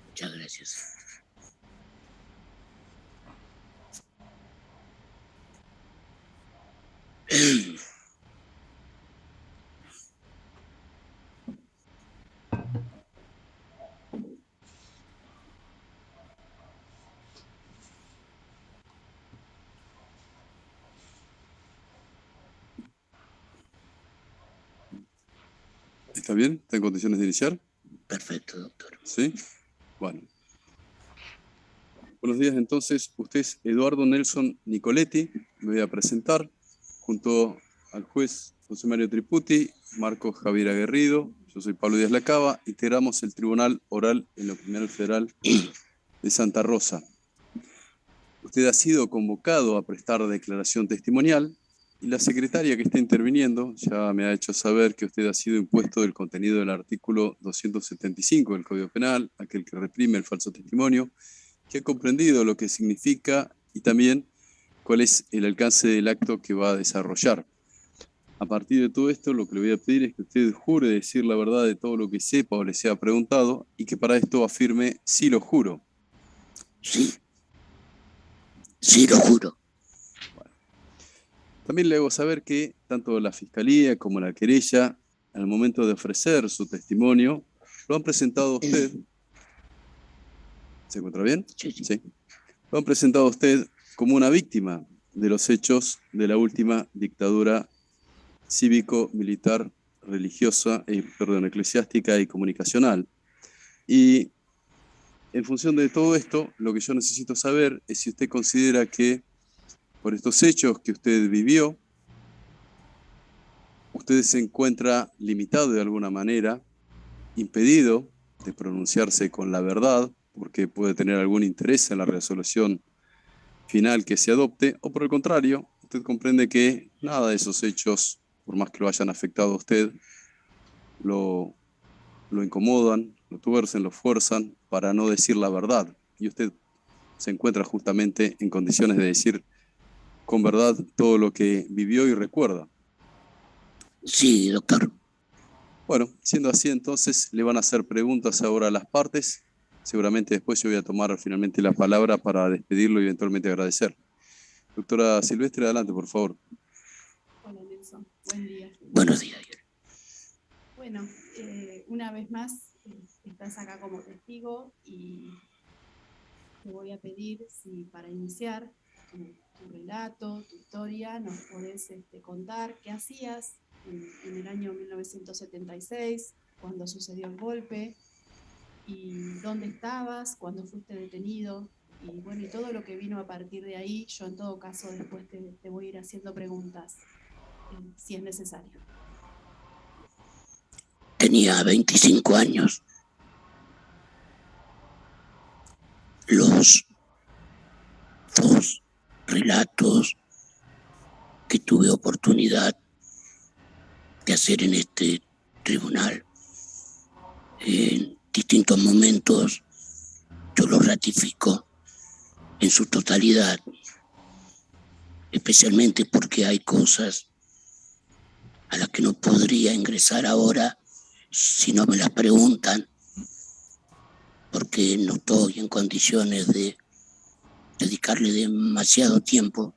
Muchas gracias. ¿Está bien? ¿Está en condiciones de iniciar? Perfecto, doctor. ¿Sí? Bueno. Buenos días, entonces. Usted es Eduardo Nelson Nicoletti. Me voy a presentar junto al juez José Mario Triputi, Marcos Javier Aguerrido. Yo soy Pablo Díaz Lacaba. Integramos el Tribunal Oral en la Criminal Federal de Santa Rosa. Usted ha sido convocado a prestar declaración testimonial y la secretaria que está interviniendo ya me ha hecho saber que usted ha sido impuesto del contenido del artículo 275 del Código Penal, aquel que reprime el falso testimonio, que ha comprendido lo que significa y también cuál es el alcance del acto que va a desarrollar. A partir de todo esto, lo que le voy a pedir es que usted jure decir la verdad de todo lo que sepa o le sea preguntado y que para esto afirme "sí lo juro". Sí. Sí, lo juro. Bueno. También le hago saber que tanto la Fiscalía como la querella, al momento de ofrecer su testimonio, lo han presentado a usted. ¿Se encuentra bien? Sí, sí. Sí. Lo han presentado a usted como una víctima de los hechos de la última dictadura cívico-militar, religiosa, eclesiástica y comunicacional. Y en función de todo esto, lo que yo necesito saber es si usted considera que por estos hechos que usted vivió, usted se encuentra limitado de alguna manera, impedido de pronunciarse con la verdad, porque puede tener algún interés en la resolución final que se adopte, o por el contrario, usted comprende que nada de esos hechos, por más que lo hayan afectado a usted, lo incomodan, lo tuercen, lo fuerzan para no decir la verdad. Y usted se encuentra justamente en condiciones de decir con verdad todo lo que vivió y recuerda. Sí, doctor. Bueno, siendo así, entonces le van a hacer preguntas ahora a las partes. Seguramente después yo voy a tomar finalmente la palabra para despedirlo y eventualmente agradecer. Doctora Silvestre, adelante, por favor. Hola, Nelson. Buen día. Buenos días. Bueno, una vez más estás acá como testigo y te voy a pedir si para iniciar tu relato, tu historia, nos podés contar qué hacías en el año 1976, cuando sucedió el golpe, y dónde estabas, cuando fuiste detenido, y bueno, y todo lo que vino a partir de ahí. Yo en todo caso después te voy a ir haciendo preguntas, si es necesario. Tenía 25 años. Los dos relatos que tuve oportunidad de hacer en este tribunal, en distintos momentos, yo los ratifico en su totalidad, especialmente porque hay cosas a las que no podría ingresar ahora si no me las preguntan, porque no estoy en condiciones de dedicarle demasiado tiempo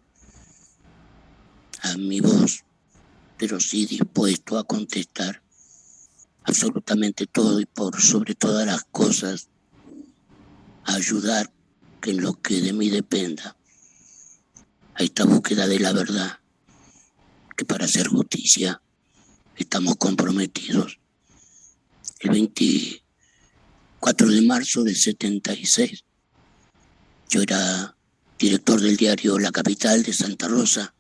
a mi voz, pero sí dispuesto a contestar absolutamente todo y por sobre todas las cosas a ayudar que en lo que de mí dependa a esta búsqueda de la verdad, que para hacer justicia estamos comprometidos. El 24 de marzo del 76 yo era director del diario La Capital de Santa Rosa,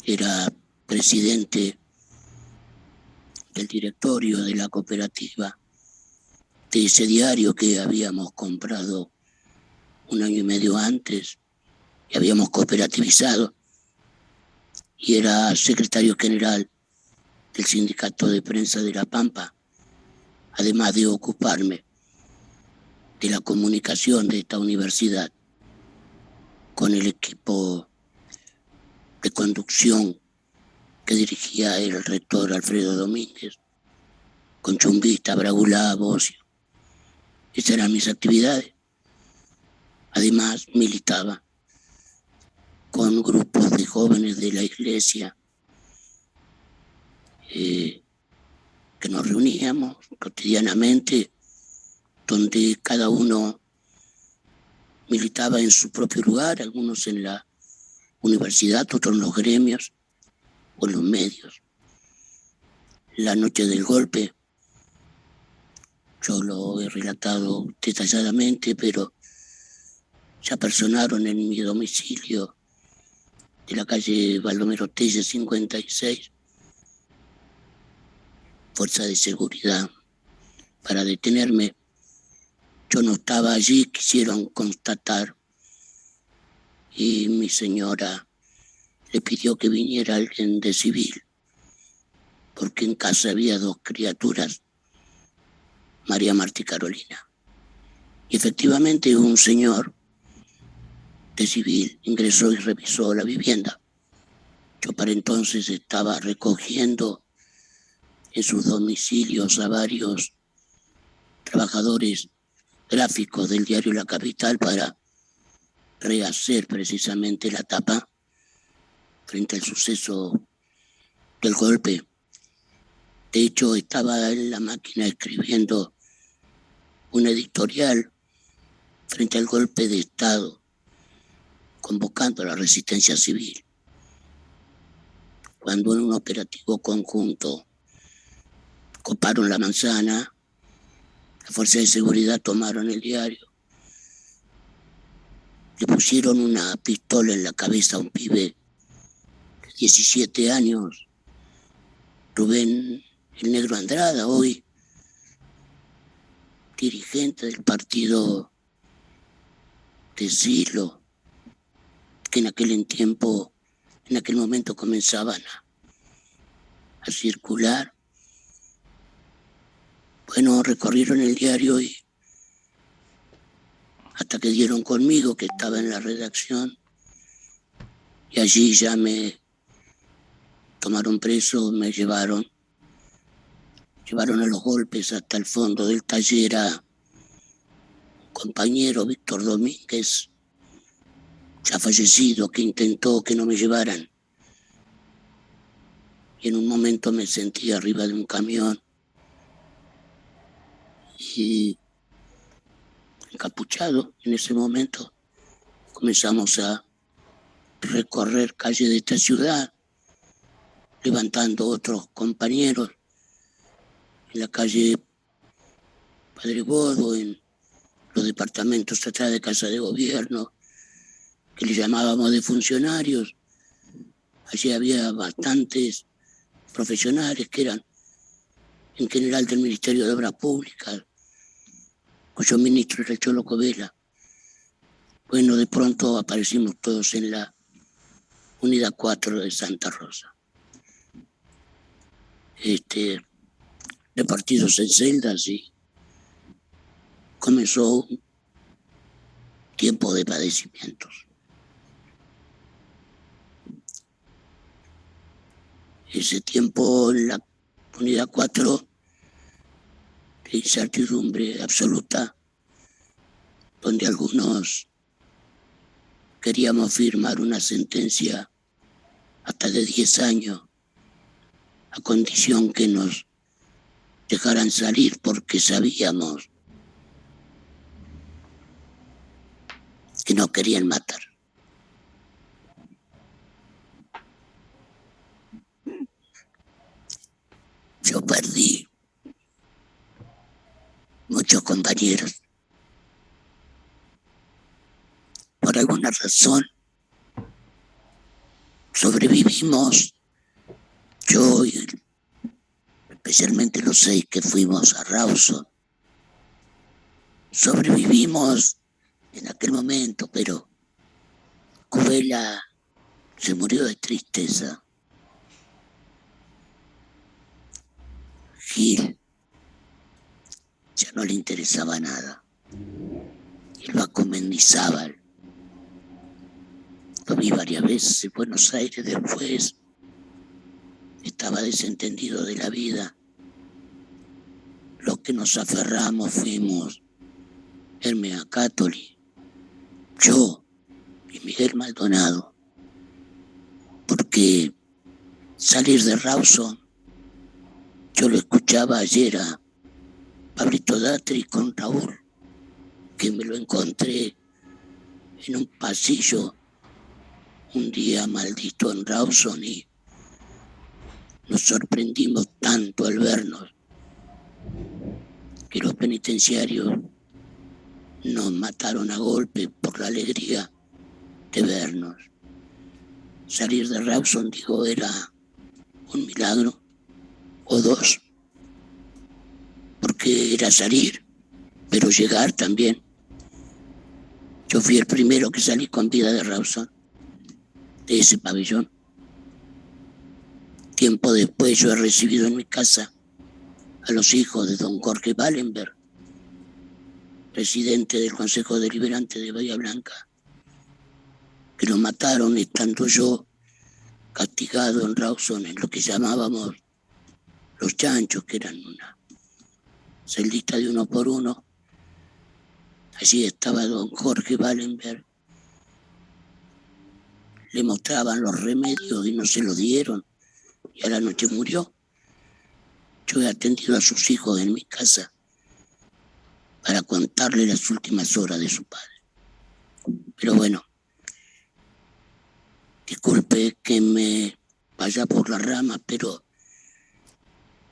era presidente del directorio de la cooperativa de ese diario que habíamos comprado 1 año y medio antes y habíamos cooperativizado, y era secretario general del Sindicato de Prensa de La Pampa, además de ocuparme de la comunicación de esta universidad con el equipo de conducción que dirigía el rector Alfredo Domínguez, con Chunguita, Bragulá, Bocio. Esas eran mis actividades. Además, militaba con grupos de jóvenes de la iglesia que nos reuníamos cotidianamente, donde cada uno militaba en su propio lugar, algunos en la universidad, otros en los gremios o en los medios. La noche del golpe, yo lo he relatado detalladamente, pero se apersonaron en mi domicilio de la calle Baldomero Telle 56, fuerza de seguridad, para detenerme. Yo no estaba allí, quisieron constatar, y mi señora le pidió que viniera alguien de civil, porque en casa había dos criaturas, María Marta y Carolina. Y efectivamente un señor de civil ingresó y revisó la vivienda. Yo para entonces estaba recogiendo en sus domicilios a varios trabajadores gráficos del diario La Capital para rehacer precisamente la tapa frente al suceso del golpe. De hecho, estaba en la máquina escribiendo un editorial frente al golpe de Estado, convocando a la resistencia civil. Cuando en un operativo conjunto coparon la manzana, las fuerzas de seguridad tomaron el diario, le pusieron una pistola en la cabeza a un pibe de 17 años, Rubén el Negro Andrada, hoy dirigente del partido de Silo, que en aquel momento comenzaban a circular. Bueno, recorrieron el diario y hasta que dieron conmigo, que estaba en la redacción, y allí ya me tomaron preso, me llevaron a los golpes hasta el fondo del taller a un compañero, Víctor Domínguez, ya fallecido, que intentó que no me llevaran. Y en un momento me sentí arriba de un camión y encapuchado. En ese momento comenzamos a recorrer calles de esta ciudad, levantando otros compañeros en la calle Padre Bodo, en los departamentos atrás de Casa de Gobierno, que le llamábamos de funcionarios. Allí había bastantes profesionales que eran en general del Ministerio de Obras Públicas, cuyo ministro era el Cholo Covela. Bueno, de pronto aparecimos todos en la Unidad 4 de Santa Rosa. Repartidos en celdas, y comenzó un tiempo de padecimientos. Ese tiempo en la Unidad 4, de incertidumbre absoluta, donde algunos queríamos firmar una sentencia hasta de 10 años, a condición que nos dejaran salir, porque sabíamos que nos querían matar. Yo perdí muchos compañeros. Por alguna razón sobrevivimos, yo y especialmente los 6 que fuimos a Rawson. Sobrevivimos en aquel momento, pero Covela se murió de tristeza. Gil ya no le interesaba nada. Y lo Mendizábal. Lo vi varias veces en Buenos Aires después. Estaba desentendido de la vida. Los que nos aferramos fuimos Hermea Cátoli, yo y Miguel Maldonado. Porque salir de Rawson, yo lo escuchaba ayer a Pablito Datri con Raúl, que me lo encontré en un pasillo un día maldito en Rawson y nos sorprendimos tanto al vernos que los penitenciarios nos mataron a golpe por la alegría de vernos. Salir de Rawson, digo, era un milagro o dos, porque era salir, pero llegar también. Yo fui el primero que salí con vida de Rawson, de ese pabellón. Tiempo después yo he recibido en mi casa a los hijos de don Jorge Wallenberg, presidente del Consejo Deliberante de Bahía Blanca, que lo mataron estando yo castigado en Rawson en lo que llamábamos los chanchos, que eran una celdita de 1 por 1. Allí estaba don Jorge Wallenberg. Le mostraban los remedios y no se lo dieron. Y a la noche murió. Yo he atendido a sus hijos en mi casa para contarle las últimas horas de su padre. Pero bueno, disculpe que me vaya por la rama, pero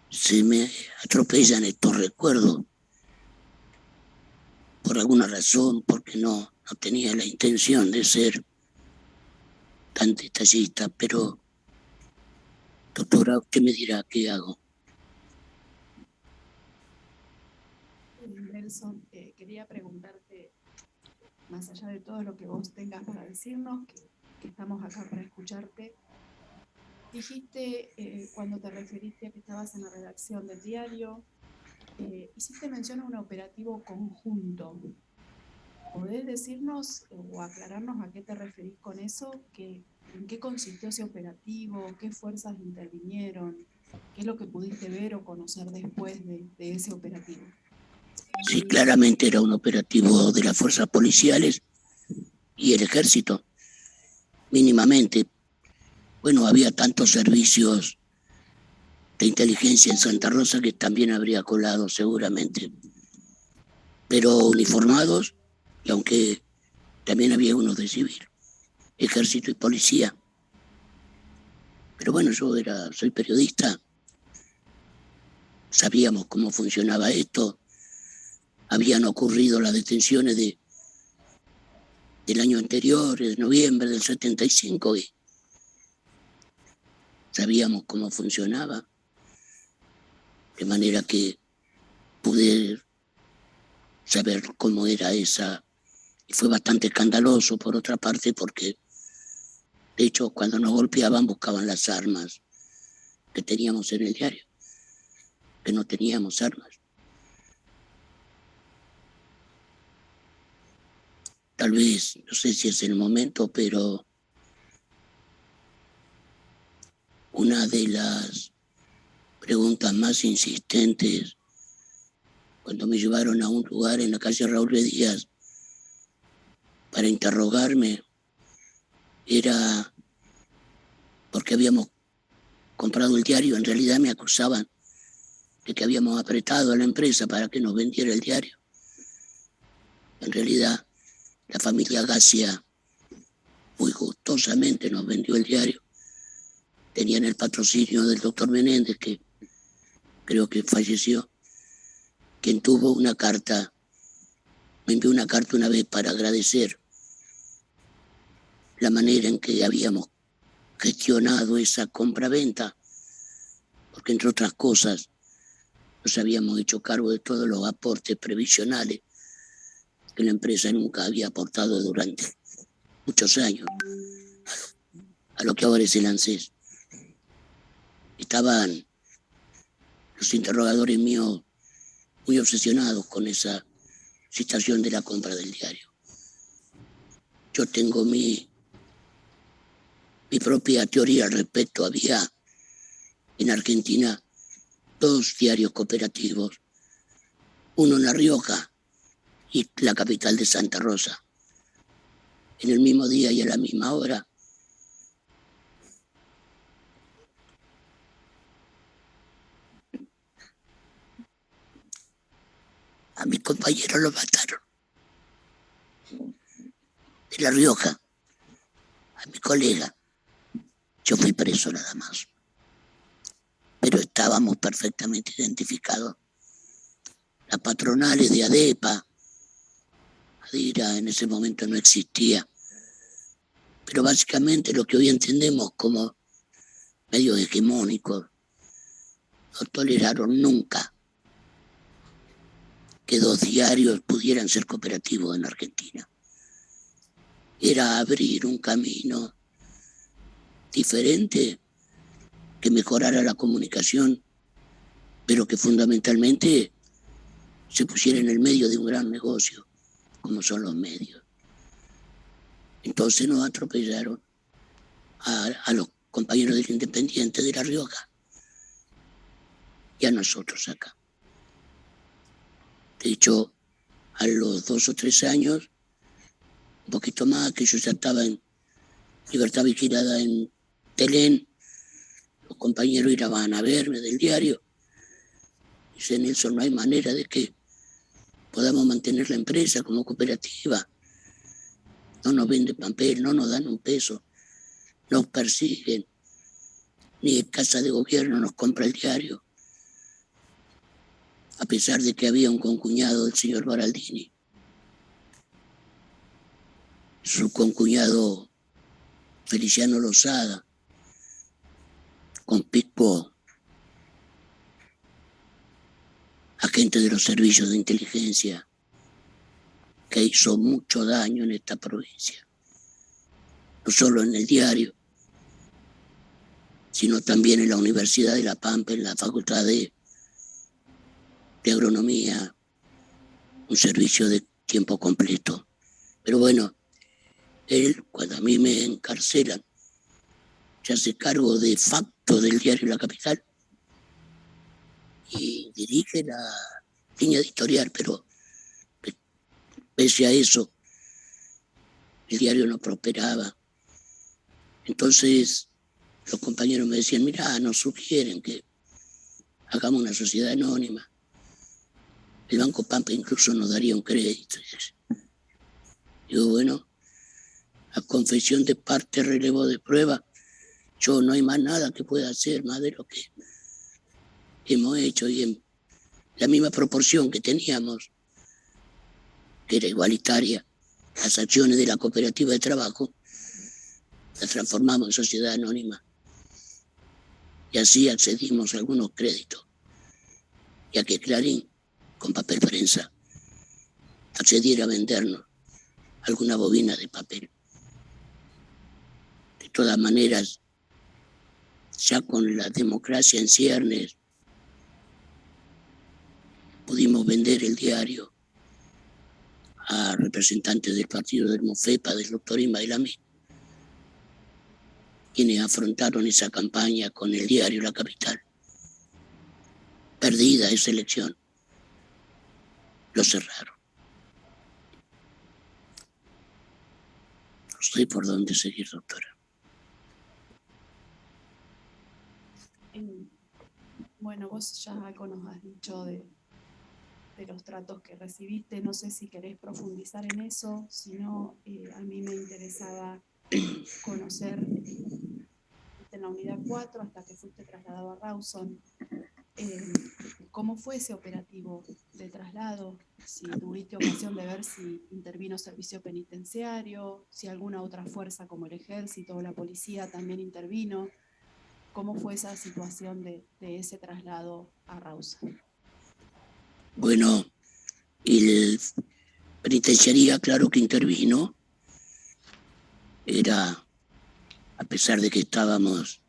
se me atropellan estos recuerdos por alguna razón, porque no tenía la intención de ser tan detallista, pero doctora, usted me dirá qué hago. Nelson, quería preguntarte, más allá de todo lo que vos tengas para decirnos, que estamos acá para escucharte, dijiste cuando te referiste a que estabas en la redacción del diario, hiciste mención a un operativo conjunto. ¿Podés decirnos o aclararnos a qué te referís con eso? ¿En qué consistió ese operativo? ¿Qué fuerzas intervinieron? ¿Qué es lo que pudiste ver o conocer después de ese operativo? Sí, claramente era un operativo de las fuerzas policiales y el ejército, mínimamente. Bueno, había tantos servicios de inteligencia en Santa Rosa que también habría colado seguramente. Pero uniformados, y aunque también había unos de civil, ejército y policía. Pero bueno, yo soy periodista, sabíamos cómo funcionaba esto, habían ocurrido las detenciones del año anterior, de noviembre del 75, y sabíamos cómo funcionaba, de manera que pude saber cómo era esa, y fue bastante escandaloso por otra parte, porque de hecho cuando nos golpeaban buscaban las armas que teníamos en el diario, que no teníamos armas. Tal vez, no sé si es el momento, pero una de las preguntas más insistentes cuando me llevaron a un lugar en la calle Raúl B. Díaz para interrogarme era porque habíamos comprado el diario. En realidad me acusaban de que habíamos apretado a la empresa para que nos vendiera el diario. En realidad, la familia Gacia muy gustosamente nos vendió el diario. Tenían el patrocinio del doctor Menéndez, que creo que falleció, quien tuvo una carta, me envió una carta una vez para agradecer la manera en que habíamos gestionado esa compraventa, porque entre otras cosas nos habíamos hecho cargo de todos los aportes previsionales que la empresa nunca había aportado durante muchos años a lo que ahora es el ANSES. Estaban los interrogadores míos muy obsesionados con esa situación de la compra del diario. Yo tengo mi propia teoría al respecto. Había en Argentina 2 diarios cooperativos, uno en La Rioja y la capital de Santa Rosa. En el mismo día y a la misma hora, a mi compañero lo mataron. De La Rioja, a mi colega, yo fui preso nada más. Pero estábamos perfectamente identificados. Las patronales de ADEPA, ADIRA en ese momento no existía, pero básicamente lo que hoy entendemos como medios hegemónicos no toleraron nunca que 2 diarios pudieran ser cooperativos en Argentina. Era abrir un camino diferente que mejorara la comunicación, pero que fundamentalmente se pusiera en el medio de un gran negocio, como son los medios. Entonces nos atropellaron a los compañeros del Independiente de La Rioja y a nosotros acá. De hecho, a los 2 o 3 años, un poquito más, que yo ya estaba en libertad vigilada en Telén, los compañeros iban a verme del diario. Dice: Nelson, no hay manera de que podamos mantener la empresa como cooperativa. No nos venden papel, no nos dan un peso, nos persiguen, ni Casa de Gobierno nos compra el diario, a pesar de que había un concuñado del señor Baraldini. Su concuñado Feliciano Lozada, conspicuo agente de los servicios de inteligencia, que hizo mucho daño en esta provincia, no solo en el diario, sino también en la Universidad de La Pampa, en la Facultad de Agronomía, un servicio de tiempo completo. Pero bueno, él, cuando a mí me encarcelan, se hace cargo de facto del diario La Capital y dirige la línea editorial, pero pese a eso, el diario no prosperaba. Entonces, los compañeros me decían: mirá, nos sugieren que hagamos una sociedad anónima. El Banco Pampa incluso nos daría un crédito. Digo, bueno, a confesión de parte, relevo de prueba, yo no hay más nada que pueda hacer más de lo que hemos hecho, y en la misma proporción que teníamos, que era igualitaria, las acciones de la cooperativa de trabajo, las transformamos en sociedad anónima. Y así accedimos a algunos créditos, ya que Clarín, con papel prensa, accediera a vendernos alguna bobina de papel. De todas maneras, ya con la democracia en ciernes, pudimos vender el diario a representantes del partido del Mofepa, del doctor Ismael Amí, quienes afrontaron esa campaña con el diario La Capital. Perdida esa elección, lo cerraron. No sé por dónde seguir, doctora. Bueno, vos ya algo nos has dicho de los tratos que recibiste. No sé si querés profundizar en eso. Si no, a mí me interesaba conocer en la unidad 4 hasta que fuiste trasladado a Rawson. ¿Cómo fue ese operativo de traslado? Si tuviste ocasión de ver si intervino servicio penitenciario, si alguna otra fuerza como el ejército o la policía también intervino. ¿Cómo fue esa situación de ese traslado a Rawson? Bueno, el penitenciaría, claro que intervino. Era, a pesar de que estábamos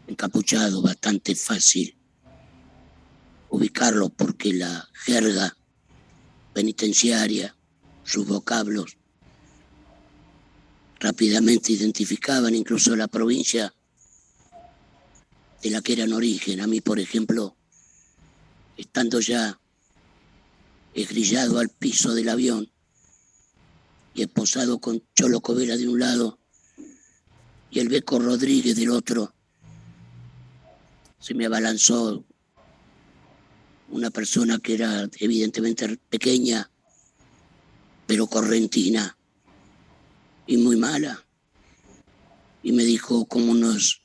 encapuchados, bastante fácil ubicarlo porque la jerga penitenciaria, sus vocablos, rápidamente identificaban incluso la provincia de la que eran origen. A mí, por ejemplo, estando ya esgrillado al piso del avión y esposado con Cholo Covela de un lado y el Beco Rodríguez del otro, se me abalanzó una persona que era evidentemente pequeña, pero correntina y muy mala. Y me dijo cómo nos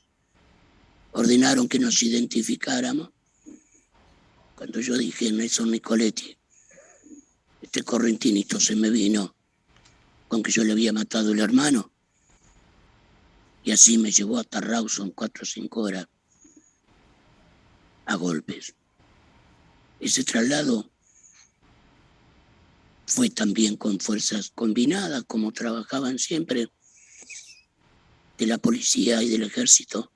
ordenaron que nos identificáramos. Cuando yo dije Nelson Nicoletti, este correntinito se me vino con que yo le había matado el hermano. Y así me llevó hasta Rawson 4 o 5 horas a golpes. Ese traslado fue también con fuerzas combinadas, como trabajaban siempre, de la policía y del ejército.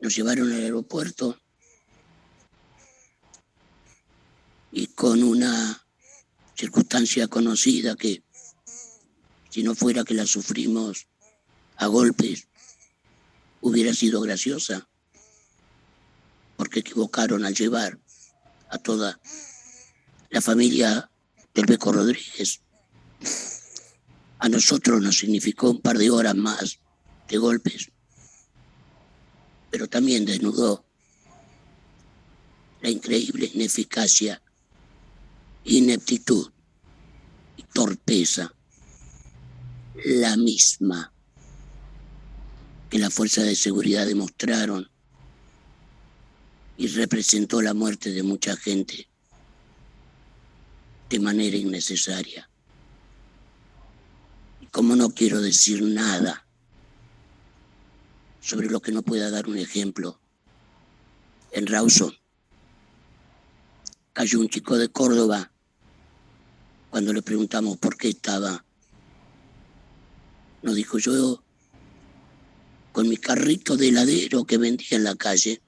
Nos llevaron al aeropuerto y con una circunstancia conocida que, si no fuera que la sufrimos a golpes, hubiera sido graciosa, porque equivocaron al llevar a toda la familia del Beco Rodríguez. A nosotros nos significó un par de horas más de golpes, pero también desnudó la increíble ineficacia, ineptitud y torpeza, la misma que las fuerzas de seguridad demostraron y representó la muerte de mucha gente de manera innecesaria. Y como no quiero decir nada sobre lo que no pueda dar un ejemplo, en Rawson cayó un chico de Córdoba. Cuando le preguntamos por qué estaba, nos dijo: yo con mi carrito de heladero que vendía en la calle,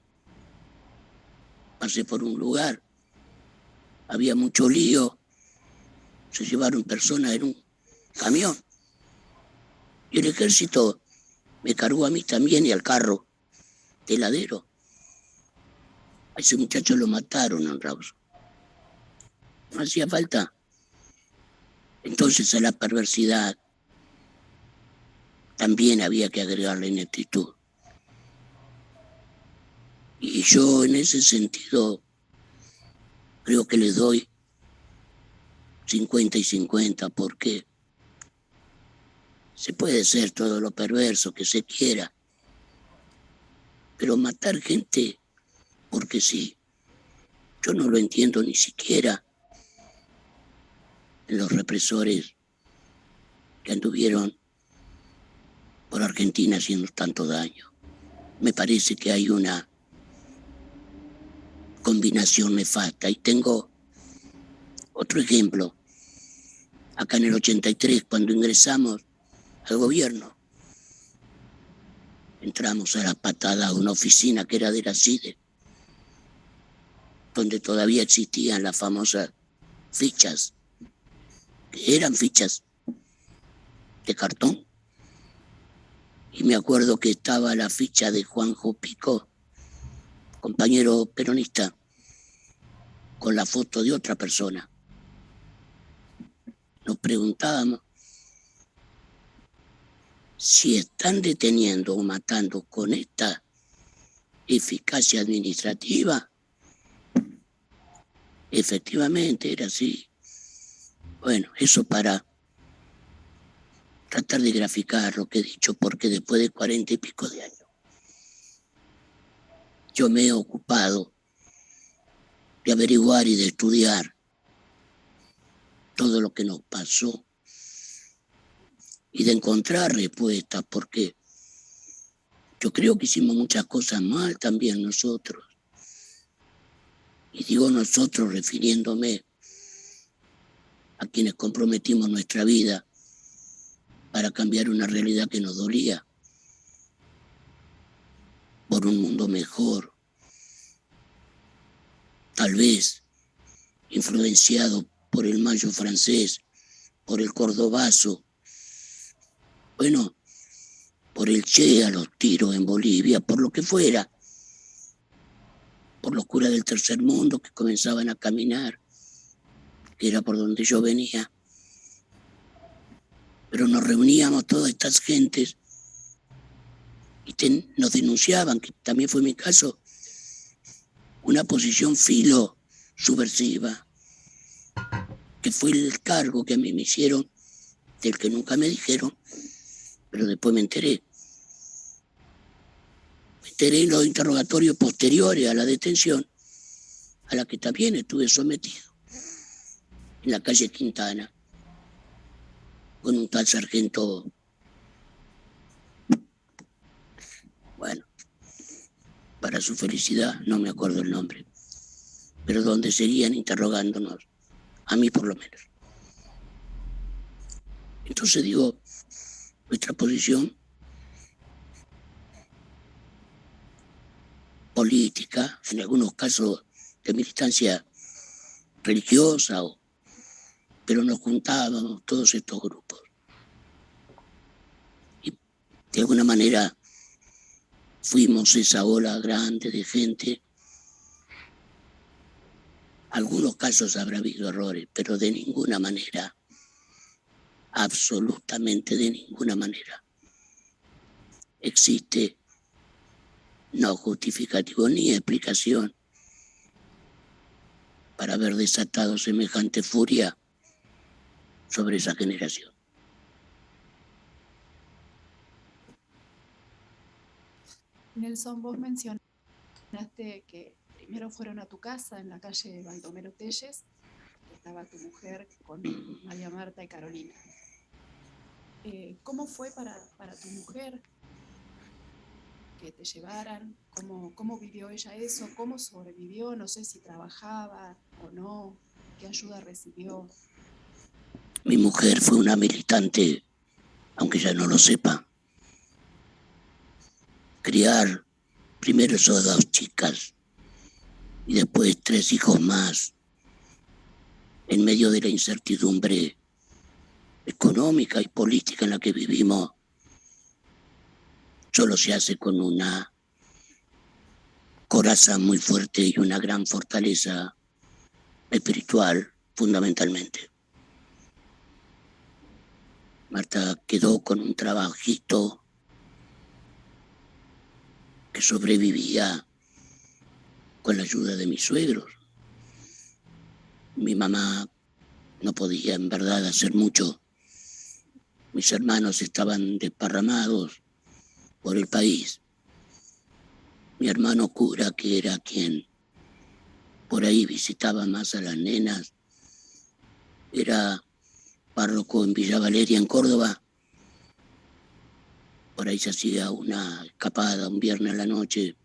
pasé por un lugar, había mucho lío, se llevaron personas en un camión y el ejército me cargó a mí también y al carro de heladero. A ese muchacho lo mataron en Rawson. No hacía falta. Entonces a la perversidad también había que agregarle ineptitud. Y yo en ese sentido creo que le doy 50 y 50, porque se puede ser todo lo perverso que se quiera, pero matar gente porque sí, yo no lo entiendo ni siquiera en los represores que anduvieron por Argentina haciendo tanto daño. Me parece que hay una combinación nefasta. Y tengo otro ejemplo. Acá en el 83, cuando ingresamos al gobierno, entramos a la patada a una oficina que era de la CIDE, donde todavía existían las famosas fichas, que eran fichas de cartón. Y me acuerdo que estaba la ficha de Juanjo Pico, compañero peronista, con la foto de otra persona. Nos preguntábamos si están deteniendo o matando con esta eficacia administrativa. Efectivamente era así. Bueno, eso para tratar de graficar lo que he dicho, porque después de 40 y pico de años yo me he ocupado de averiguar y de estudiar todo lo que nos pasó y de encontrar respuestas, porque yo creo que hicimos muchas cosas mal también nosotros. Y digo nosotros refiriéndome a quienes comprometimos nuestra vida para cambiar una realidad que nos dolía por un mundo mejor, tal vez influenciado por el Mayo francés, por el Cordobazo, bueno, por el Che a los tiros en Bolivia, por lo que fuera, por los curas del tercer mundo que comenzaban a caminar, que era por donde yo venía. Pero nos reuníamos todas estas gentes y nos denunciaban, que también fue mi caso, una posición filo subversiva, que fue el cargo que a mí me hicieron, del que nunca me dijeron, pero después me enteré. Me enteré en los interrogatorios posteriores a la detención, a la que también estuve sometido, en la calle Quintana, con un tal sargento, bueno, para su felicidad, no me acuerdo el nombre, pero donde seguían interrogándonos, a mí por lo menos. Entonces digo, nuestra posición política, en algunos casos de militancia religiosa, pero nos juntábamos todos estos grupos. Y de alguna manera fuimos esa ola grande de gente. Algunos casos habrá habido errores, pero de ninguna manera, absolutamente de ninguna manera, existe no justificativo ni explicación para haber desatado semejante furia sobre esa generación. Nelson, vos mencionaste que primero fueron a tu casa en la calle Baldomero Telles, que estaba tu mujer con María Marta y Carolina. ¿Cómo fue para tu mujer que te llevaran? ¿Cómo vivió ella eso? ¿Cómo sobrevivió? No sé si trabajaba o no. ¿Qué ayuda recibió? Mi mujer fue una militante, aunque ya no lo sepa. Criar primero esas 2 chicas y después 3 hijos más en medio de la incertidumbre económica y política en la que vivimos, solo se hace con una coraza muy fuerte y una gran fortaleza espiritual, fundamentalmente. Marta quedó con un trabajito que sobrevivía con la ayuda de mis suegros. Mi mamá no podía en verdad hacer mucho. Mis hermanos estaban desparramados por el país. Mi hermano cura, que era quien por ahí visitaba más a las nenas, era párroco en Villa Valeria, en Córdoba. Por ahí se hacía una escapada un viernes a la noche.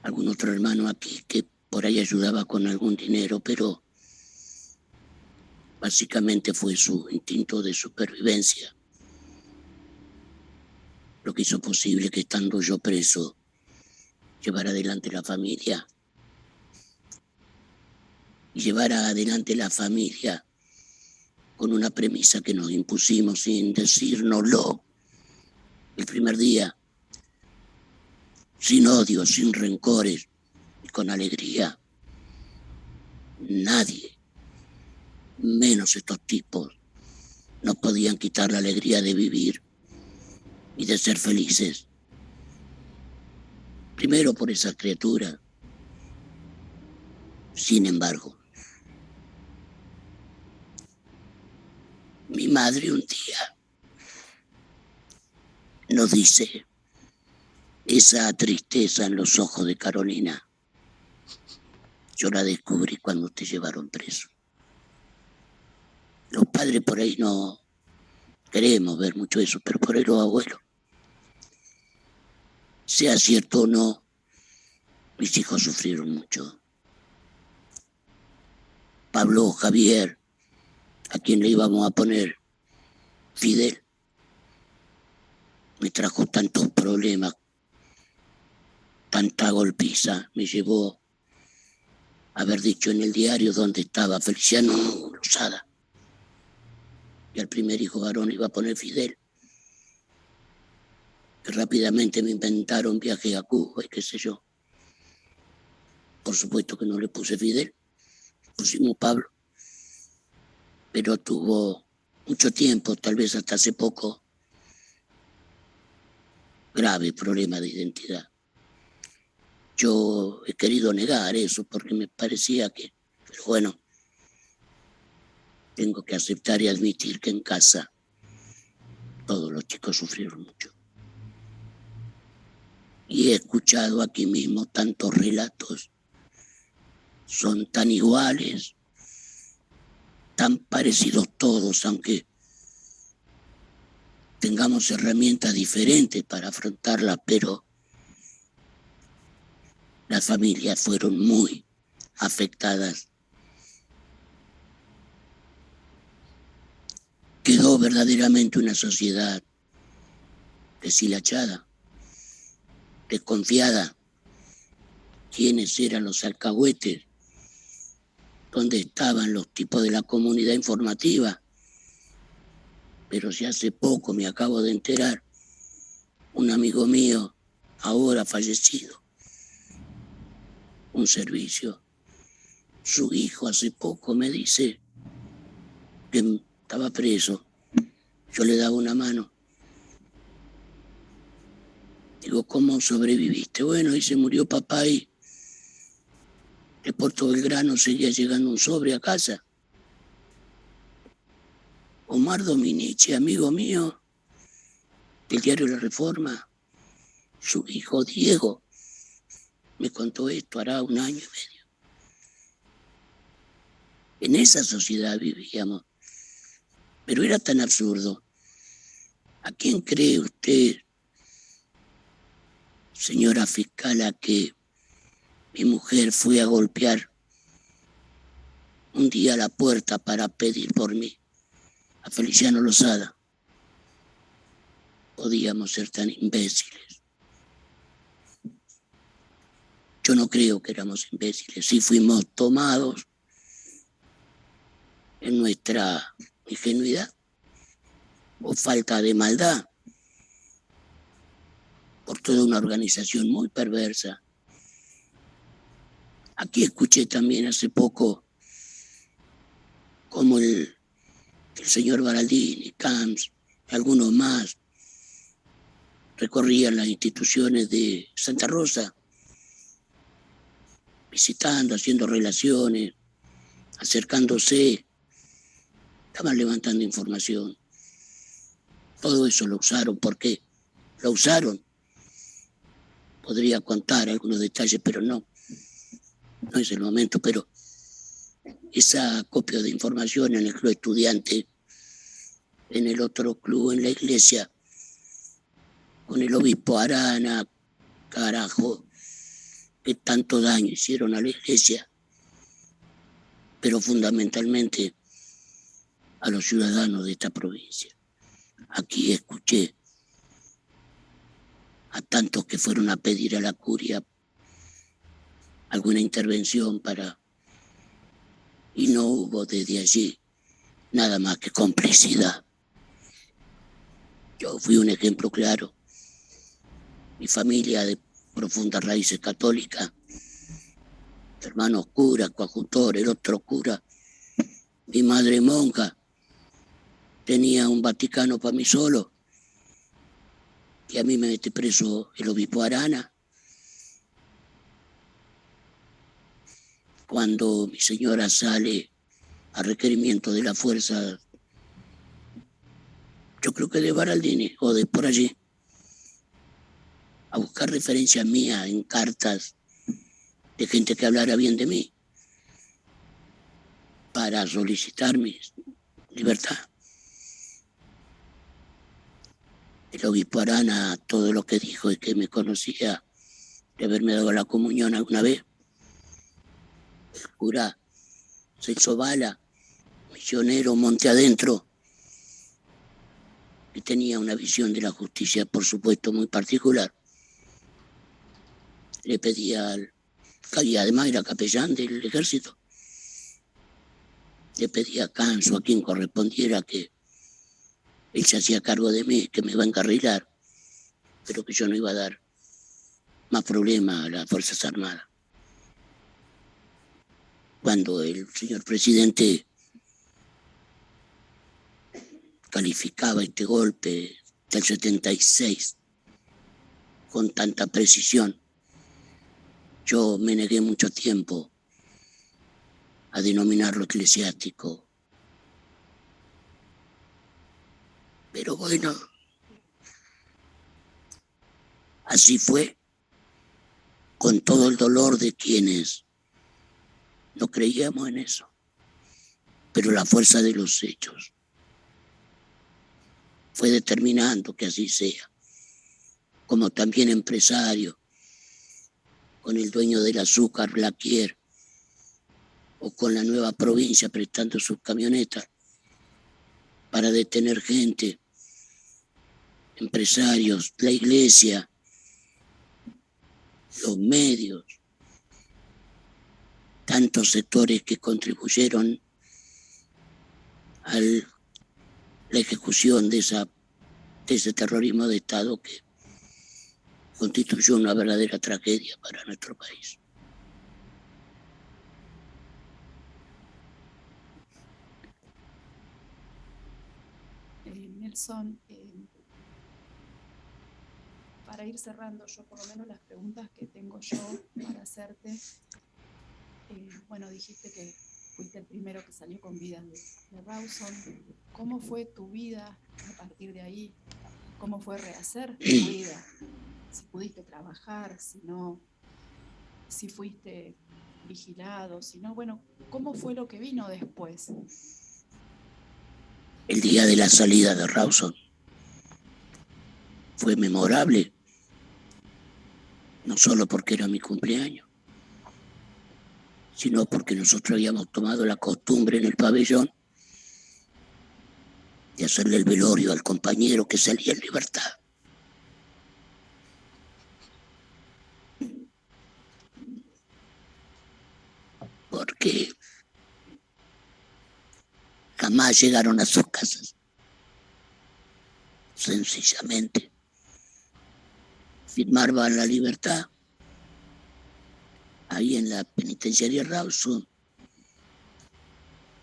Algún otro hermano aquí que por ahí ayudaba con algún dinero, pero básicamente fue su instinto de supervivencia lo que hizo posible que, estando yo preso, llevara adelante la familia. Y llevara adelante la familia con una premisa que nos impusimos sin decírnoslo el primer día, sin odio, sin rencores y con alegría. Nadie, menos estos tipos, nos podían quitar la alegría de vivir y de ser felices. Primero por esa criatura. Sin embargo, mi madre un día nos dice, esa tristeza en los ojos de Carolina, yo la descubrí cuando te llevaron preso. Los padres por ahí no queremos ver mucho eso, pero por ahí los abuelos. Sea cierto o no, mis hijos sufrieron mucho. Pablo, Javier, a quien le íbamos a poner Fidel, me trajo tantos problemas tanta golpiza me llevó a haber dicho en el diario dónde estaba Feliciano Lozada. Y al primer hijo varón iba a poner Fidel. Que rápidamente me inventaron viaje a Cuba y qué sé yo. Por supuesto que no le puse Fidel, pusimos Pablo. Pero tuvo mucho tiempo, tal vez hasta hace poco, grave problema de identidad. Yo he querido negar eso porque me parecía que, pero bueno, tengo que aceptar y admitir que en casa todos los chicos sufrieron mucho. Y he escuchado aquí mismo tantos relatos, son tan iguales, tan parecidos todos, aunque tengamos herramientas diferentes para afrontarlas, pero las familias fueron muy afectadas. Quedó verdaderamente una sociedad deshilachada, desconfiada. ¿Quiénes eran los alcahuetes? ¿Dónde estaban los tipos de la comunidad informativa? Pero si hace poco me acabo de enterar, un amigo mío, ahora fallecido, un servicio, su hijo hace poco me dice que estaba preso, yo le daba una mano. Digo, ¿cómo sobreviviste? Bueno, y se murió papá y de Puerto Belgrano seguía llegando un sobre a casa. Omar Dominici, amigo mío, del diario La Reforma, su hijo Diego, me contó esto hará 1 año y medio. En esa sociedad vivíamos, pero era tan absurdo. ¿A quién cree usted, señora fiscala, que mi mujer fue a golpear un día a la puerta para pedir por mí? A Feliciano Lozada. Podíamos ser tan imbéciles. Yo no creo que éramos imbéciles, sí fuimos tomados en nuestra ingenuidad o falta de maldad por toda una organización muy perversa. Aquí escuché también hace poco como el señor Baraldini, Camps, y algunos más recorrían las instituciones de Santa Rosa, visitando, haciendo relaciones, acercándose, estaban levantando información. Todo eso lo usaron. ¿Por qué? Lo usaron. Podría contar algunos detalles, pero no es el momento. Pero esa acopio de información en el club estudiante, en el otro club, en la iglesia, con el obispo Arana, carajo, que tanto daño hicieron a la iglesia, pero fundamentalmente a los ciudadanos de esta provincia. Aquí escuché a tantos que fueron a pedir a la curia alguna intervención y no hubo desde allí nada más que complicidad. Yo fui un ejemplo claro. Mi familia de profundas raíces católicas, hermanos curas, coadjutor, el otro cura, mi madre monja, tenía un Vaticano para mí solo, y a mí me mete preso el obispo Arana. Cuando mi señora sale a requerimiento de la fuerza, yo creo que de Baraldini o de por allí, a buscar referencias mías en cartas de gente que hablara bien de mí para solicitar mi libertad. El obispo Arana, todo lo que dijo es que me conocía de haberme dado la comunión alguna vez. El cura Celso Bala, misionero monte adentro, que tenía una visión de la justicia, por supuesto, muy particular. le pedí y además era capellán del ejército, le pedí a Canso, a quien correspondiera, que él se hacía cargo de mí, que me iba a encarrilar, pero que yo no iba a dar más problemas a las Fuerzas Armadas. Cuando el señor presidente calificaba este golpe del 76 con tanta precisión, yo me negué mucho tiempo a denominarlo eclesiástico. Pero bueno, así fue, con todo el dolor de quienes no creíamos en eso. Pero la fuerza de los hechos fue determinando que así sea. Como también empresario, con el dueño del azúcar, Blaquier, o con la nueva provincia prestando sus camionetas para detener gente, empresarios, la iglesia, los medios, tantos sectores que contribuyeron a la ejecución de ese terrorismo de Estado que constituyó una verdadera tragedia para nuestro país. Nelson, para ir cerrando, yo por lo menos las preguntas que tengo yo para hacerte, bueno, dijiste que fuiste el primero que salió con vida de Rawson. ¿Cómo fue tu vida a partir de ahí? ¿Cómo fue rehacer tu vida? Si pudiste trabajar, si no, si fuiste vigilado, si no, bueno, ¿cómo fue lo que vino después? El día de la salida de Rawson fue memorable, no solo porque era mi cumpleaños, sino porque nosotros habíamos tomado la costumbre en el pabellón de hacerle el velorio al compañero que salía en libertad. Porque jamás llegaron a sus casas. Sencillamente firmaban la libertad ahí en la penitenciaria Rawson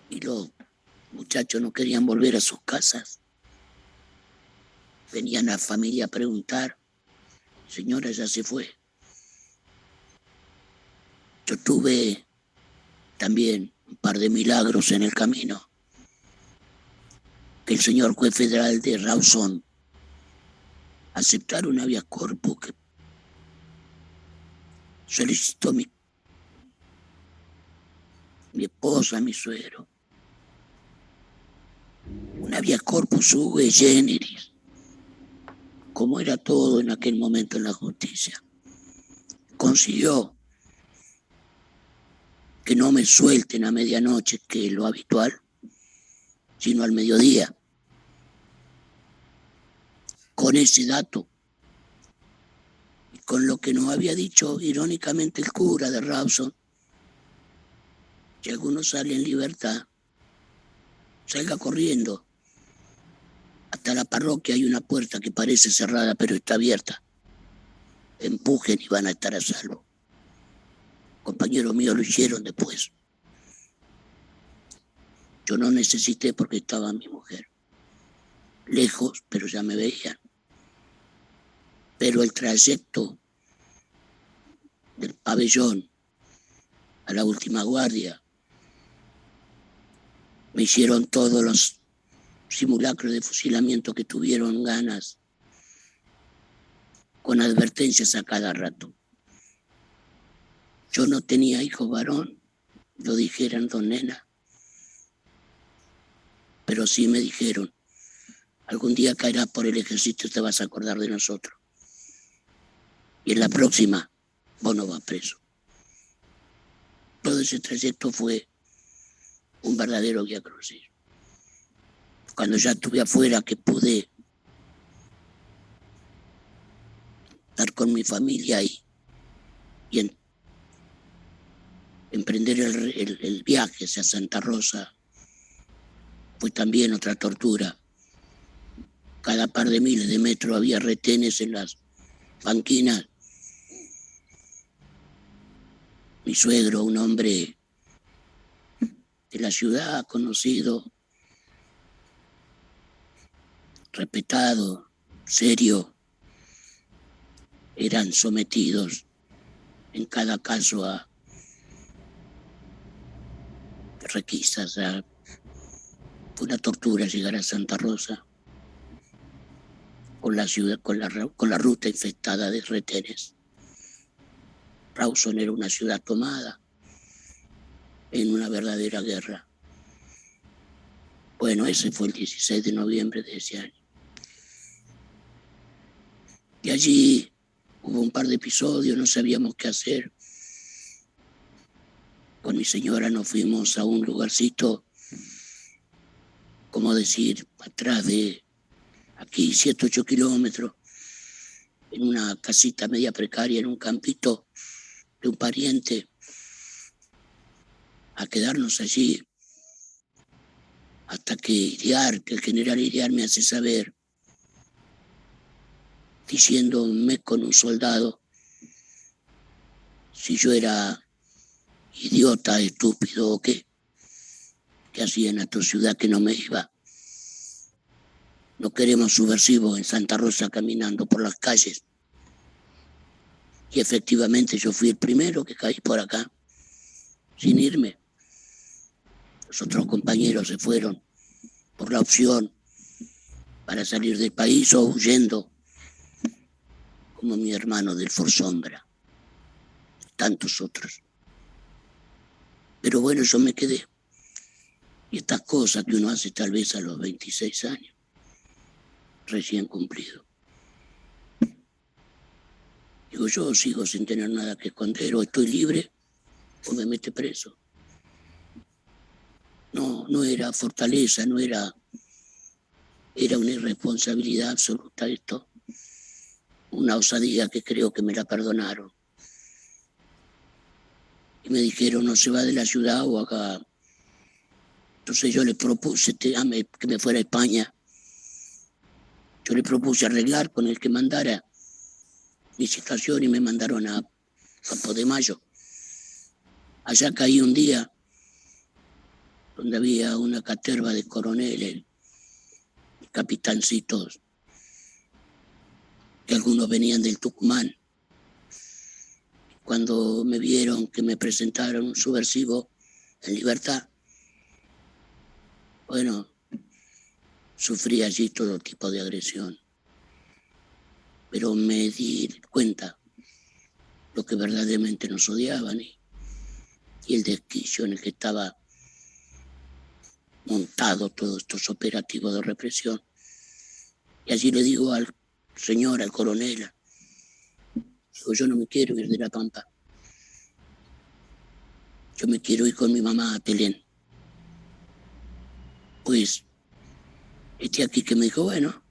y los muchachos no querían volver a sus casas. Venían a la familia a preguntar: señora, ya se fue. Yo tuve también un par de milagros en el camino. Que el señor juez federal de Rawson aceptara un habeas corpus que solicitó mi esposa, mi suegro. Un habeas corpus sui generis, como era todo en aquel momento en la justicia. Consiguió que no me suelten a medianoche, que es lo habitual, sino al mediodía. Con ese dato, y con lo que nos había dicho irónicamente el cura de Rawson, que alguno sale en libertad, salga corriendo. Hasta la parroquia hay una puerta que parece cerrada, pero está abierta. Empujen y van a estar a salvo. Compañeros míos lo hicieron después. Yo no necesité porque estaba mi mujer. Lejos, pero ya me veían. Pero el trayecto del pabellón a la última guardia me hicieron todos los simulacros de fusilamiento que tuvieron ganas, con advertencias a cada rato. Yo no tenía hijo varón, lo dijeron don nena, pero sí me dijeron: algún día caerás por el ejército y te vas a acordar de nosotros. Y en la próxima, vos no vas preso. Todo ese trayecto fue un verdadero viacrucis. Cuando ya estuve afuera, que pude estar con mi familia y Y emprender el viaje hacia Santa Rosa fue también otra tortura. Cada par de miles de metros había retenes en las banquinas. Mi suegro, un hombre de la ciudad, conocido, respetado, serio, eran sometidos en cada caso a requisas. Fue una tortura llegar a Santa Rosa con la ciudad, con la ruta infestada de retenes. Rawson era una ciudad tomada en una verdadera guerra. Bueno, ese fue el 16 de noviembre de ese año. Y allí hubo un par de episodios, no sabíamos qué hacer. Con mi señora nos fuimos a un lugarcito, como decir, atrás de aquí, 7, 8 kilómetros, en una casita media precaria, en un campito de un pariente, a quedarnos allí hasta que el general Iriar me hace saber, diciéndome con un soldado si yo era idiota, estúpido o qué hacía en esta ciudad, que no me iba. No queremos subversivos en Santa Rosa caminando por las calles. Y efectivamente yo fui el primero que caí por acá, sin irme. Los otros compañeros se fueron por la opción para salir del país o huyendo, como mi hermano del Forsombra, tantos otros. Pero bueno, yo me quedé. Y estas cosas que uno hace tal vez a los 26 años, recién cumplido. Digo, yo sigo sin tener nada que esconder, o estoy libre o me mete preso. No era fortaleza, era una irresponsabilidad absoluta esto. Una osadía que creo que me la perdonaron. Y me dijeron, no se va de la ciudad o acá. Entonces yo le propuse que me fuera a España. Yo le propuse arreglar con el que mandara mi situación y me mandaron a Campo de Mayo. Allá caí un día donde había una caterva de coroneles, capitancitos, que algunos venían del Tucumán. Cuando me vieron que me presentaron un subversivo en libertad, bueno, sufrí allí todo tipo de agresión. Pero me di cuenta lo que verdaderamente nos odiaban y el desquicio en el que estaba montado todos estos operativos de represión. Y allí le digo al señor, al coronel, digo, yo no me quiero ir de La Pampa. Yo me quiero ir con mi mamá a Telén. Pues, aquí que me dijo, bueno,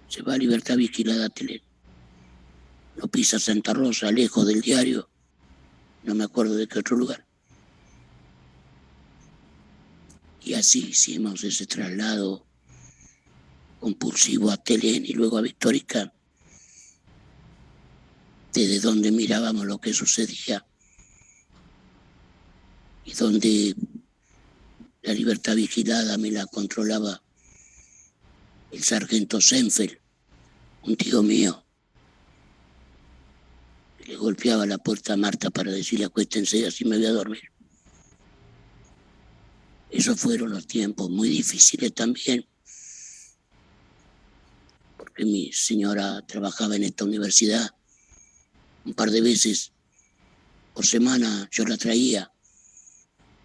se va a Libertad Vigilada a Telén. No pisa Santa Rosa, lejos del diario. No me acuerdo de qué otro lugar. Y así hicimos ese traslado compulsivo a Telén y luego a Victorica, desde donde mirábamos lo que sucedía y donde la libertad vigilada me la controlaba el sargento Senfeld, un tío mío, que le golpeaba la puerta a Marta para decirle acuéstense, así me voy a dormir. Esos fueron los tiempos muy difíciles también, porque mi señora trabajaba en esta universidad. Un par de veces por semana yo la traía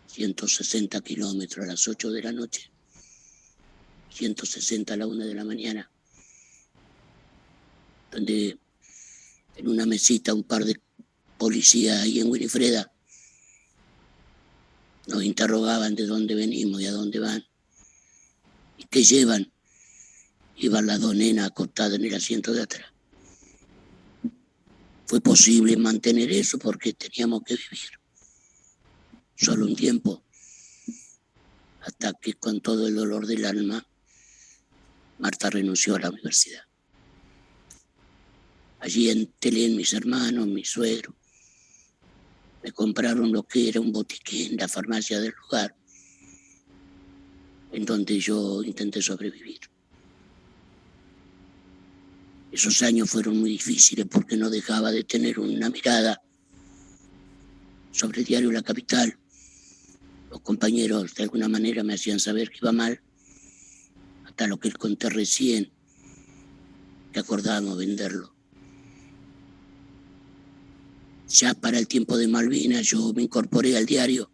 160 kilómetros a las 8 de la noche, 160 a la 1 de la mañana, donde en una mesita un par de policías ahí en Winifreda nos interrogaban de dónde venimos y a dónde van y qué llevan. Iban las dos nenas acostadas en el asiento de atrás. fue posible mantener eso porque teníamos que vivir solo un tiempo, hasta que con todo el dolor del alma, Marta renunció a la universidad. Allí en mis hermanos, mi suegro, me compraron lo que era un botiquín, la farmacia del lugar, en donde yo intenté sobrevivir. Esos años fueron muy difíciles porque no dejaba de tener una mirada sobre el diario La Capital. Los compañeros de alguna manera me hacían saber que iba mal, hasta lo que les conté recién, que acordábamos venderlo. Ya para el tiempo de Malvinas yo me incorporé al diario.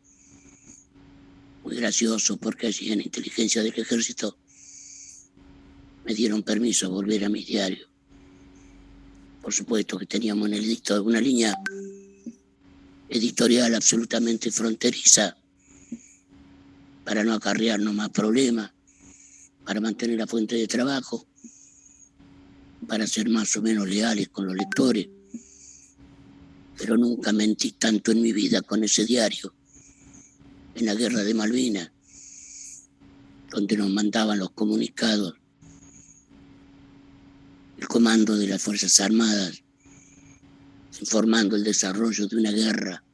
Muy gracioso, porque allí en Inteligencia del Ejército me dieron permiso a volver a mi diario. Por supuesto que teníamos en el edicto una línea editorial absolutamente fronteriza para no acarrearnos más problemas, para mantener la fuente de trabajo, para ser más o menos leales con los lectores. Pero nunca mentí tanto en mi vida con ese diario, en la guerra de Malvinas, donde nos mandaban los comunicados el comando de las Fuerzas Armadas, informando el desarrollo de una guerra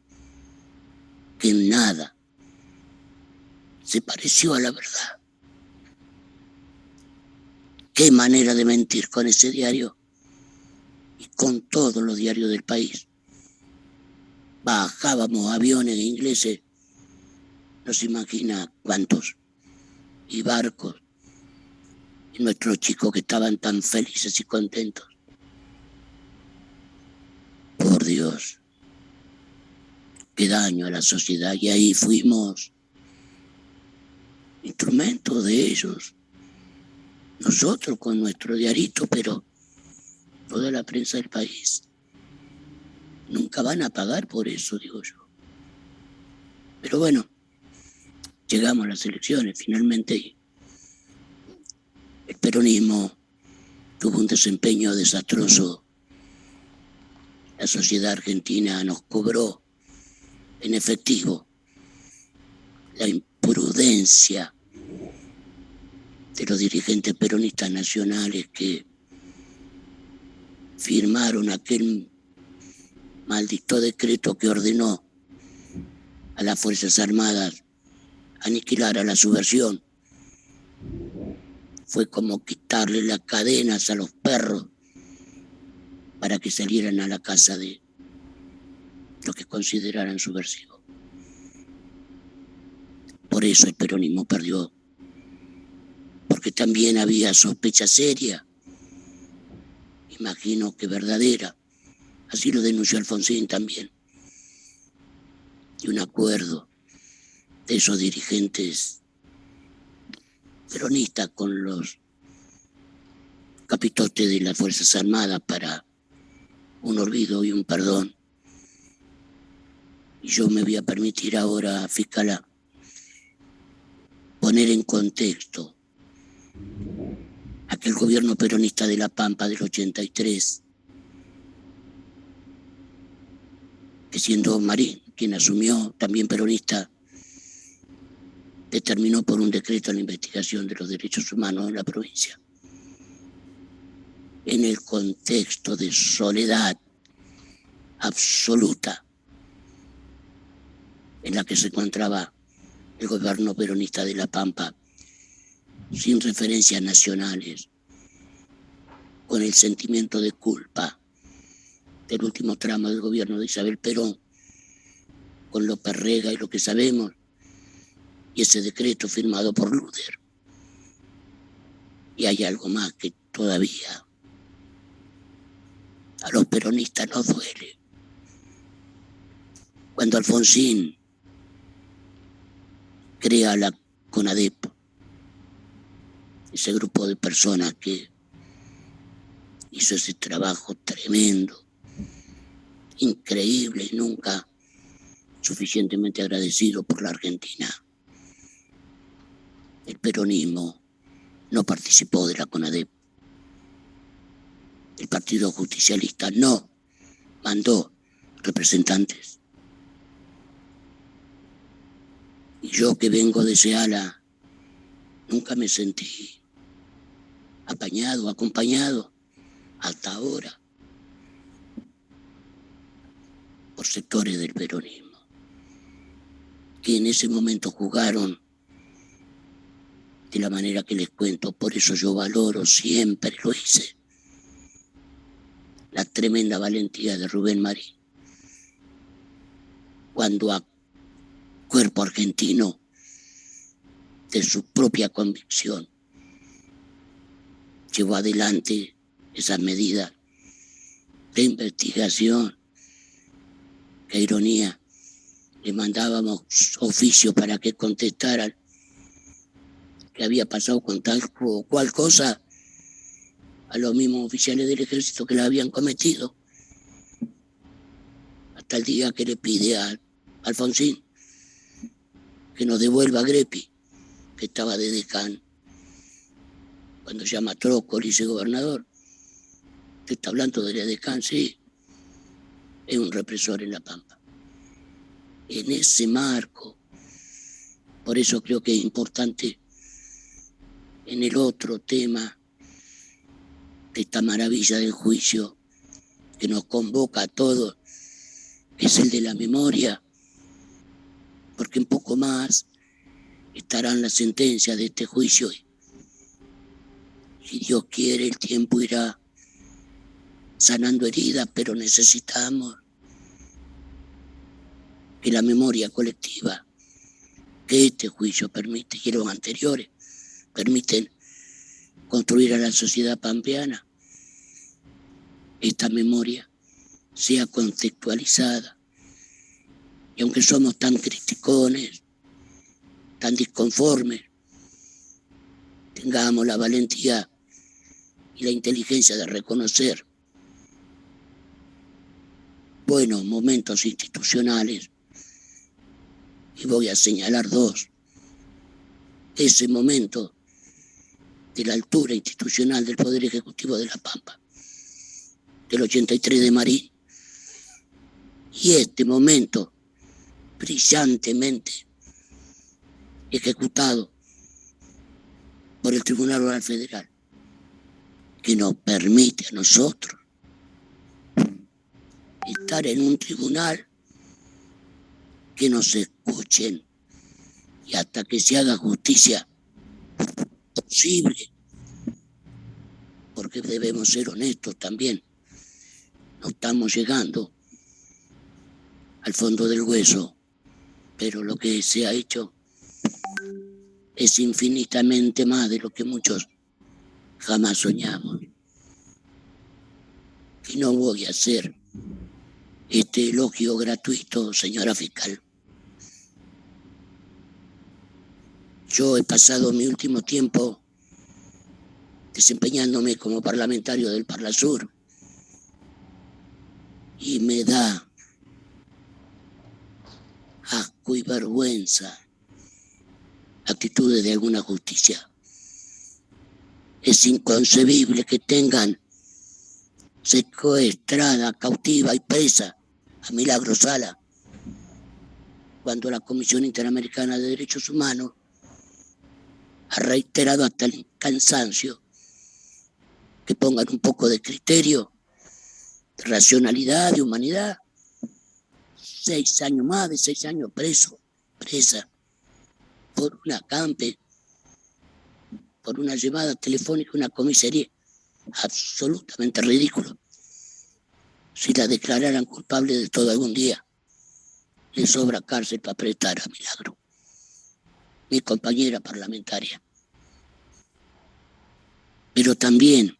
que en nada se pareció a la verdad. Qué manera de mentir con ese diario y con todos los diarios del país. Bajábamos aviones ingleses, no se imagina cuántos, y barcos, y nuestros chicos que estaban tan felices y contentos. Por Dios, qué daño a la sociedad, y ahí fuimos instrumentos de ellos. Nosotros con nuestro diarito, pero toda la prensa del país. Nunca van a pagar por eso, digo yo. Pero bueno, llegamos a las elecciones finalmente y el peronismo tuvo un desempeño desastroso. La sociedad argentina nos cobró en efectivo la imprudencia de los dirigentes peronistas nacionales que firmaron aquel maldito decreto que ordenó a las Fuerzas Armadas aniquilar a la subversión. Fue como quitarle las cadenas a los perros para que salieran a la casa de los que consideraran subversivos. Por eso el peronismo perdió, porque también había sospecha seria, imagino que verdadera, así lo denunció Alfonsín también, y un acuerdo de esos dirigentes peronistas con los capitotes de las Fuerzas Armadas para un olvido y un perdón. Y yo me voy a permitir ahora, fiscal, poner en contexto aquel gobierno peronista de La Pampa del 83, que siendo Marín quien asumió, también peronista, determinó por un decreto la investigación de los derechos humanos en la provincia. En el contexto de soledad absoluta en la que se encontraba el gobierno peronista de La Pampa, sin referencias nacionales, con el sentimiento de culpa del último tramo del gobierno de Isabel Perón, con López Rega y lo que sabemos, y ese decreto firmado por Luder. Y hay algo más que todavía a los peronistas nos duele. Cuando Alfonsín crea la CONADEP, ese grupo de personas que hizo ese trabajo tremendo, increíble y nunca suficientemente agradecido por la Argentina. El peronismo no participó de la CONADEP. El Partido Justicialista no mandó representantes. Y yo que vengo de ese ala, nunca me sentí apañado, acompañado, hasta ahora, por sectores del peronismo, que en ese momento jugaron de la manera que les cuento. Por eso yo valoro, siempre lo hice, la tremenda valentía de Rubén Marín, cuando a cuerpo argentino, de su propia convicción, llevó adelante esas medidas de investigación. Qué ironía, le mandábamos oficio para que contestaran que había pasado con tal o cual cosa a los mismos oficiales del ejército que la habían cometido, hasta el día que le pide a Alfonsín que nos devuelva a Greppi, que estaba de decán, cuando llama a Trócoli, ese gobernador. ¿Usted está hablando de la decán? Sí, es un represor en La Pampa. En ese marco, por eso creo que es importante en el otro tema de esta maravilla del juicio que nos convoca a todos, que es el de la memoria, porque en poco más estarán las sentencias de este juicio. Si Dios quiere, el tiempo irá sanando heridas, pero necesitamos que la memoria colectiva que este juicio permite, y los anteriores permiten construir a la sociedad pampeana, esta memoria sea contextualizada. Y aunque somos tan criticones, tan disconformes, tengamos la valentía y la inteligencia de reconocer buenos momentos institucionales. Y voy a señalar dos. Ese momento de la altura institucional del Poder Ejecutivo de La Pampa, del 83 de Marín, y este momento brillantemente ejecutado por el Tribunal Oral Federal, que nos permite a nosotros estar en un tribunal, que nos escuchen y hasta que se haga justicia posible, porque debemos ser honestos también, no estamos llegando al fondo del hueso, pero lo que se ha hecho es infinitamente más de lo que muchos jamás soñamos. Y no voy a hacer este elogio gratuito, señora fiscal. Yo he pasado mi último tiempo desempeñándome como parlamentario del Parlasur y me da asco y vergüenza actitudes de alguna justicia. Es inconcebible que tengan secuestrada, cautiva y presa a Milagro Sala, cuando la Comisión Interamericana de Derechos Humanos ha reiterado hasta el cansancio que pongan un poco de criterio, de racionalidad, de humanidad. 6 años más de 6 años presa, por una campe, por una llamada telefónica a una comisaría. Absolutamente ridículo. Si la declararan culpable de todo algún día, le sobra cárcel para prestar a Milagro, mi compañera parlamentaria. Pero también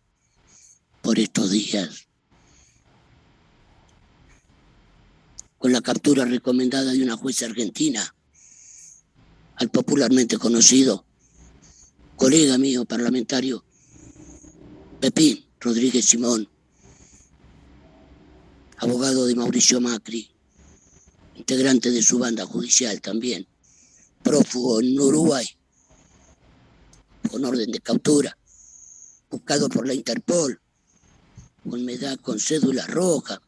por estos días, con la captura recomendada de una jueza argentina, al popularmente conocido colega mío parlamentario, Pepín Rodríguez Simón, abogado de Mauricio Macri, integrante de su banda judicial también, prófugo en Uruguay, con orden de captura, buscado por la Interpol, con cédula roja,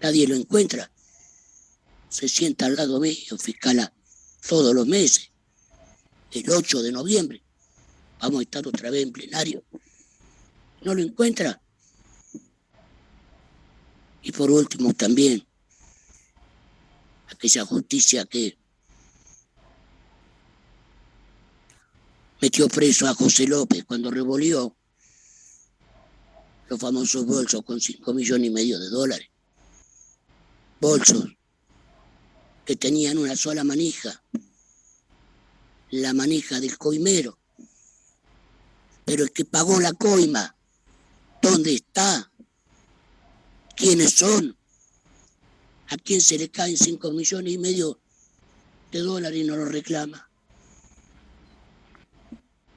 nadie lo encuentra. Se sienta al lado mío, fiscal, todos los meses. El 8 de noviembre vamos a estar otra vez en plenario. No lo encuentra. Y por último también, aquella justicia que metió preso a José López cuando revolvió los famosos bolsos con 5,5 millones de dólares. Bolsos que tenían una sola manija, la manija del coimero. Pero el que pagó la coima, ¿dónde está? ¿Quiénes son? ¿A quién se le caen 5,5 millones de dólares y no lo reclama?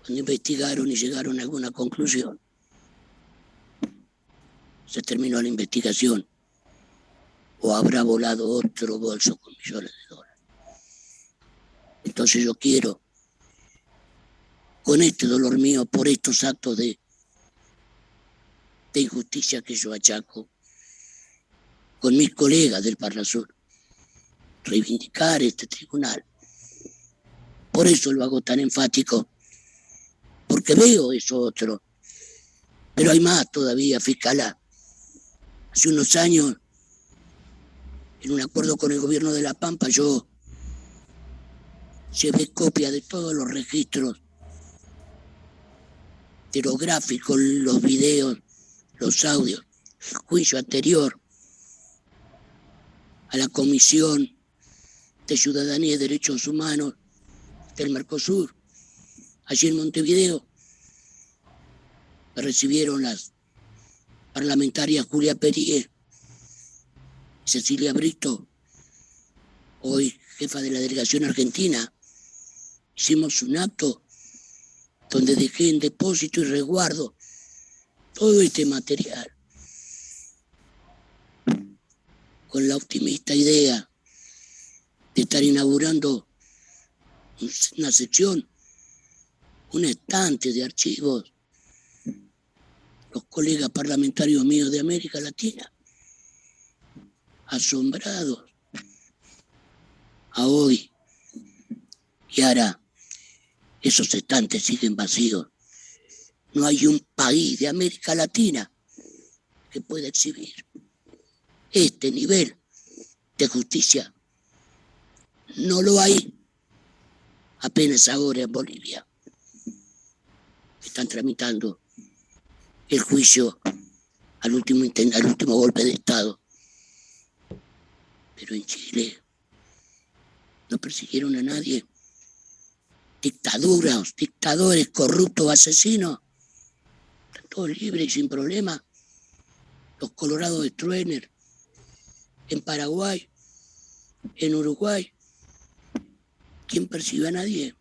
Cuando investigaron y llegaron a alguna conclusión, se terminó la investigación, o habrá volado otro bolso con millones de dólares. Entonces yo quiero, con este dolor mío por estos actos de injusticia que yo achaco, con mis colegas del Parlasur, reivindicar este tribunal. Por eso lo hago tan enfático, porque veo eso otro. Pero hay más todavía, fiscal. Hace unos años, en un acuerdo con el gobierno de La Pampa, yo llevé copia de todos los registros terográficos, los videos, los audios, el juicio anterior a la Comisión de Ciudadanía y Derechos Humanos del Mercosur, allí en Montevideo. Me recibieron las parlamentarias Julia Perier y Cecilia Brito, hoy jefa de la delegación argentina. Hicimos un acto donde dejé en depósito y resguardo todo este material, con la optimista idea de estar inaugurando una sección, un estante de archivos. Los colegas parlamentarios míos de América Latina, asombrados a hoy. Y ahora esos estantes siguen vacíos. No hay un país de América Latina que pueda exhibir este nivel de justicia. No lo hay. Apenas ahora en Bolivia están tramitando el juicio al último golpe de Estado. Pero en Chile no persiguieron a nadie. Dictadores corruptos, asesinos, están todos libres y sin problema. Los colorados de Stroessner, en Paraguay, en Uruguay, ¿quién persiguió a nadie?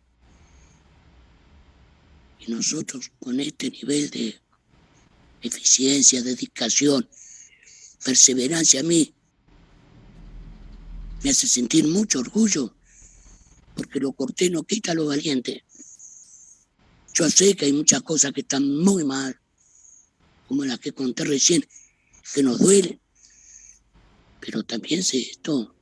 Y nosotros, con este nivel de eficiencia, dedicación, perseverancia, a mí me hace sentir mucho orgullo, porque lo cortés no quita lo valiente. Yo sé que hay muchas cosas que están muy mal, como las que conté recién, que nos duelen, pero también sé esto.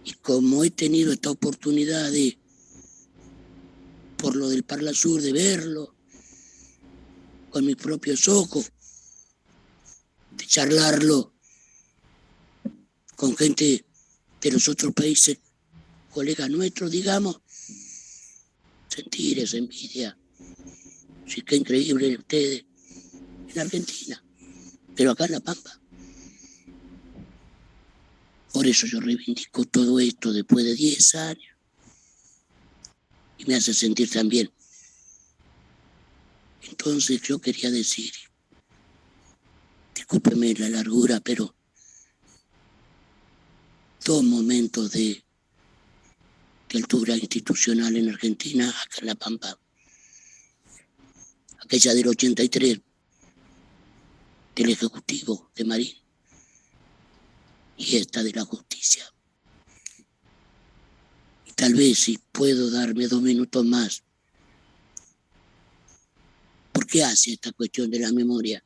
Y como he tenido esta oportunidad de, por lo del Parlasur, de verlo con mis propios ojos, de charlarlo con gente de los otros países, colegas nuestros, digamos, sentir esa envidia. Sí, qué increíble ustedes en Argentina, pero acá en La Pampa. Por eso yo reivindico todo esto después de 10 años. Y me hace sentir tan bien. Entonces yo quería decir, discúlpeme la largura, pero 2 momentos de altura institucional en Argentina, acá en La Pampa. Aquella del 83, del Ejecutivo de Marín, y esta de la justicia. Y tal vez si puedo darme 2 minutos más, ¿por qué hace esta cuestión de la memoria?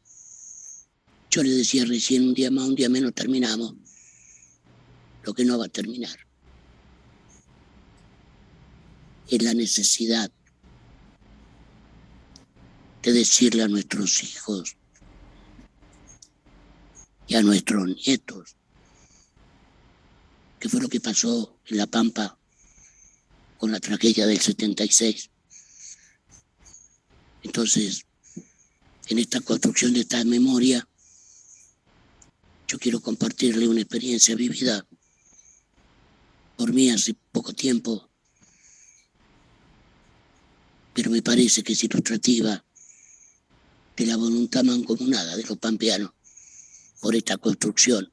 Yo le decía recién, un día más, un día menos terminamos. Lo que no va a terminar es la necesidad de decirle a nuestros hijos y a nuestros nietos qué fue lo que pasó en La Pampa con la tragedia del 76. Entonces, en esta construcción de esta memoria, yo quiero compartirle una experiencia vivida por mí hace poco tiempo, pero me parece que es ilustrativa de la voluntad mancomunada de los pampeanos por esta construcción.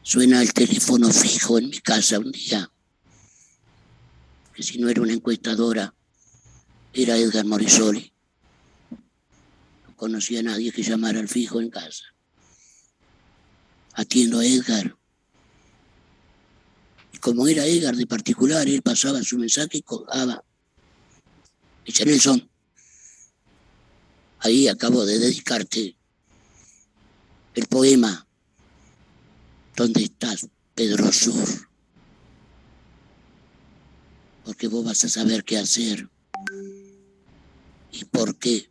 Suena el teléfono fijo en mi casa un día, que si no era una encuestadora, era Edgar Morisoli. No conocía a nadie que llamara al fijo en casa. Atiendo a Edgar. Y como era Edgar de particular, él pasaba su mensaje y colgaba. Dice: Nelson, ahí acabo de dedicarte el poema ¿Dónde estás, Pedro Sur? Porque vos vas a saber qué hacer y por qué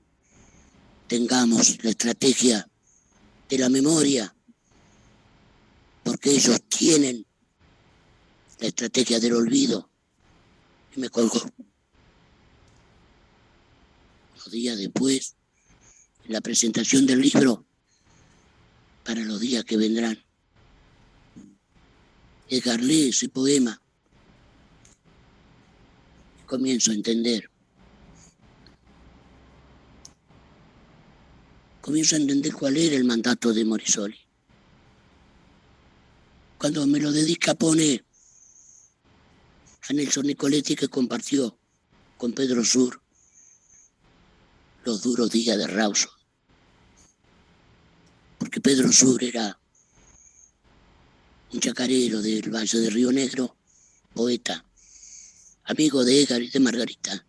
tengamos la estrategia de la memoria, porque ellos tienen la estrategia del olvido. Y me colgó. Unos días después, en la presentación del libro para los días que vendrán, Edgar lee ese poema y comienzo a entender. Comienzo a entender cuál era el mandato de Morisoli. Cuando me lo dedica, pone a Nelson Nicoletti, que compartió con Pedro Sur los duros días de Rawson. Porque Pedro Sur era un chacarero del Valle de Río Negro, poeta, amigo de Edgar y de Margarita,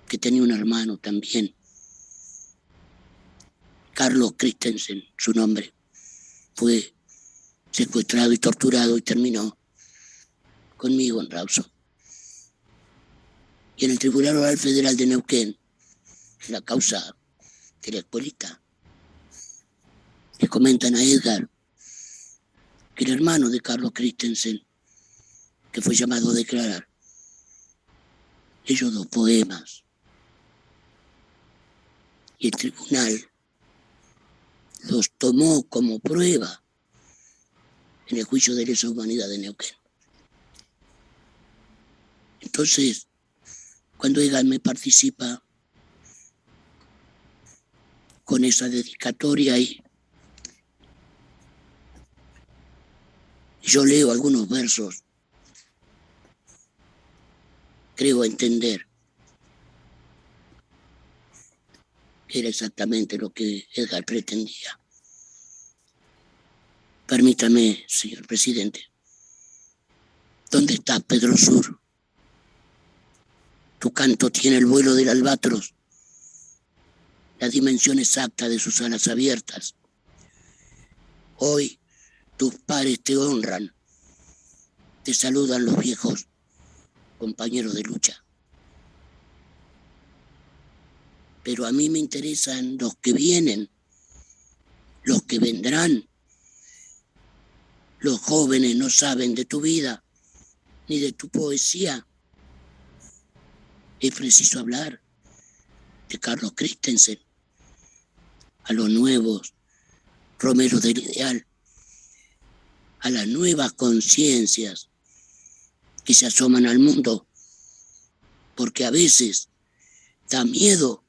que tenía un hermano también, Carlos Christensen, su nombre. Fue secuestrado y torturado y terminó conmigo en Rawson. Y en el Tribunal Oral Federal de Neuquén, en la causa de la escuelita, le comentan a Edgar que el hermano de Carlos Christensen, que fue llamado a declarar, leyó 2 poemas. Y el tribunal los tomó como prueba en el juicio de lesa humanidad de Neuquén. Entonces, cuando Edgar me participa con esa dedicatoria y yo leo algunos versos, creo entender que era exactamente lo que Edgar pretendía. Permítame, señor presidente. ¿Dónde está Pedro Sur? Tu canto tiene el vuelo del albatros, la dimensión exacta de sus alas abiertas. Hoy tus pares te honran, te saludan los viejos compañeros de lucha. Pero a mí me interesan los que vienen, los que vendrán. Los jóvenes no saben de tu vida ni de tu poesía. Es preciso hablar de Carlos Christensen, a los nuevos Romeros del ideal, a las nuevas conciencias que se asoman al mundo, porque a veces da miedo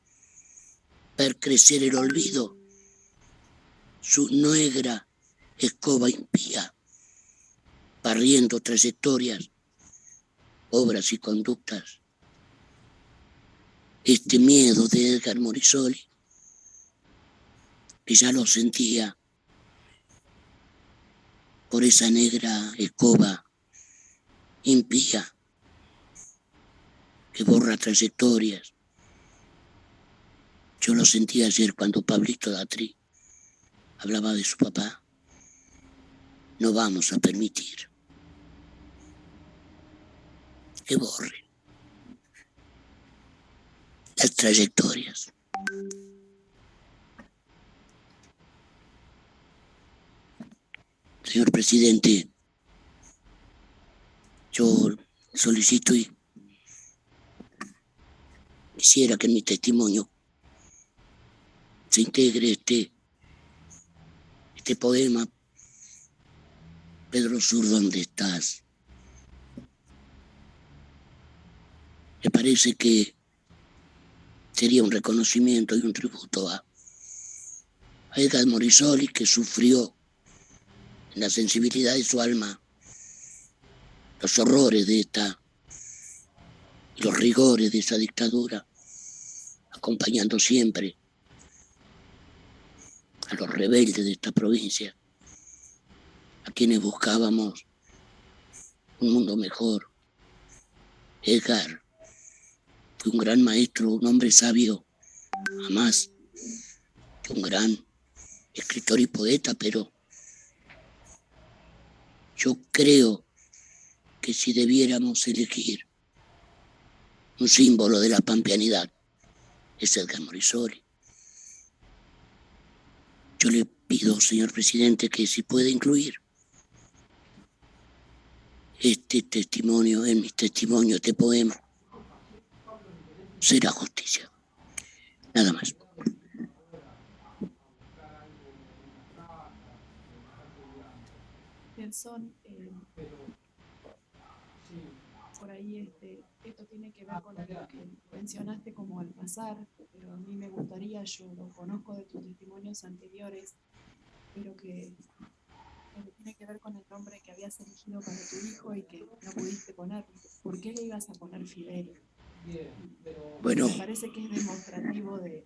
ver crecer el olvido, su negra escoba impía, barriendo trayectorias, obras y conductas. Este miedo de Edgar Morisoli, que ya lo sentía por esa negra escoba impía que borra trayectorias. Yo lo sentí ayer cuando Pablito Datri hablaba de su papá. No vamos a permitir que borren las trayectorias. Señor presidente, yo solicito y quisiera que en mi testimonio se integre este poema. Pedro Sur, ¿dónde estás? Me parece que sería un reconocimiento y un tributo a Edgar Morisoli, que sufrió en la sensibilidad de su alma los horrores de y los rigores de esa dictadura, acompañando siempre a los rebeldes de esta provincia, a quienes buscábamos un mundo mejor. Edgar fue un gran maestro, un hombre sabio, jamás que un gran escritor y poeta, pero yo creo que si debiéramos elegir un símbolo de la pampeanidad, es Edgar Morisoli. Yo le pido, señor presidente, que si puede incluir este testimonio en mi testimonio, este poema, será justicia. Nada más. Nelson, por ahí esto tiene que ver con lo que mencionaste como al pasar, pero a mí me gustaría, yo lo conozco de tus testimonios anteriores, pero que tiene que ver con el nombre que habías elegido para tu hijo y que no pudiste poner. ¿Por qué le ibas a poner Fidel? Bueno, me parece que es demostrativo de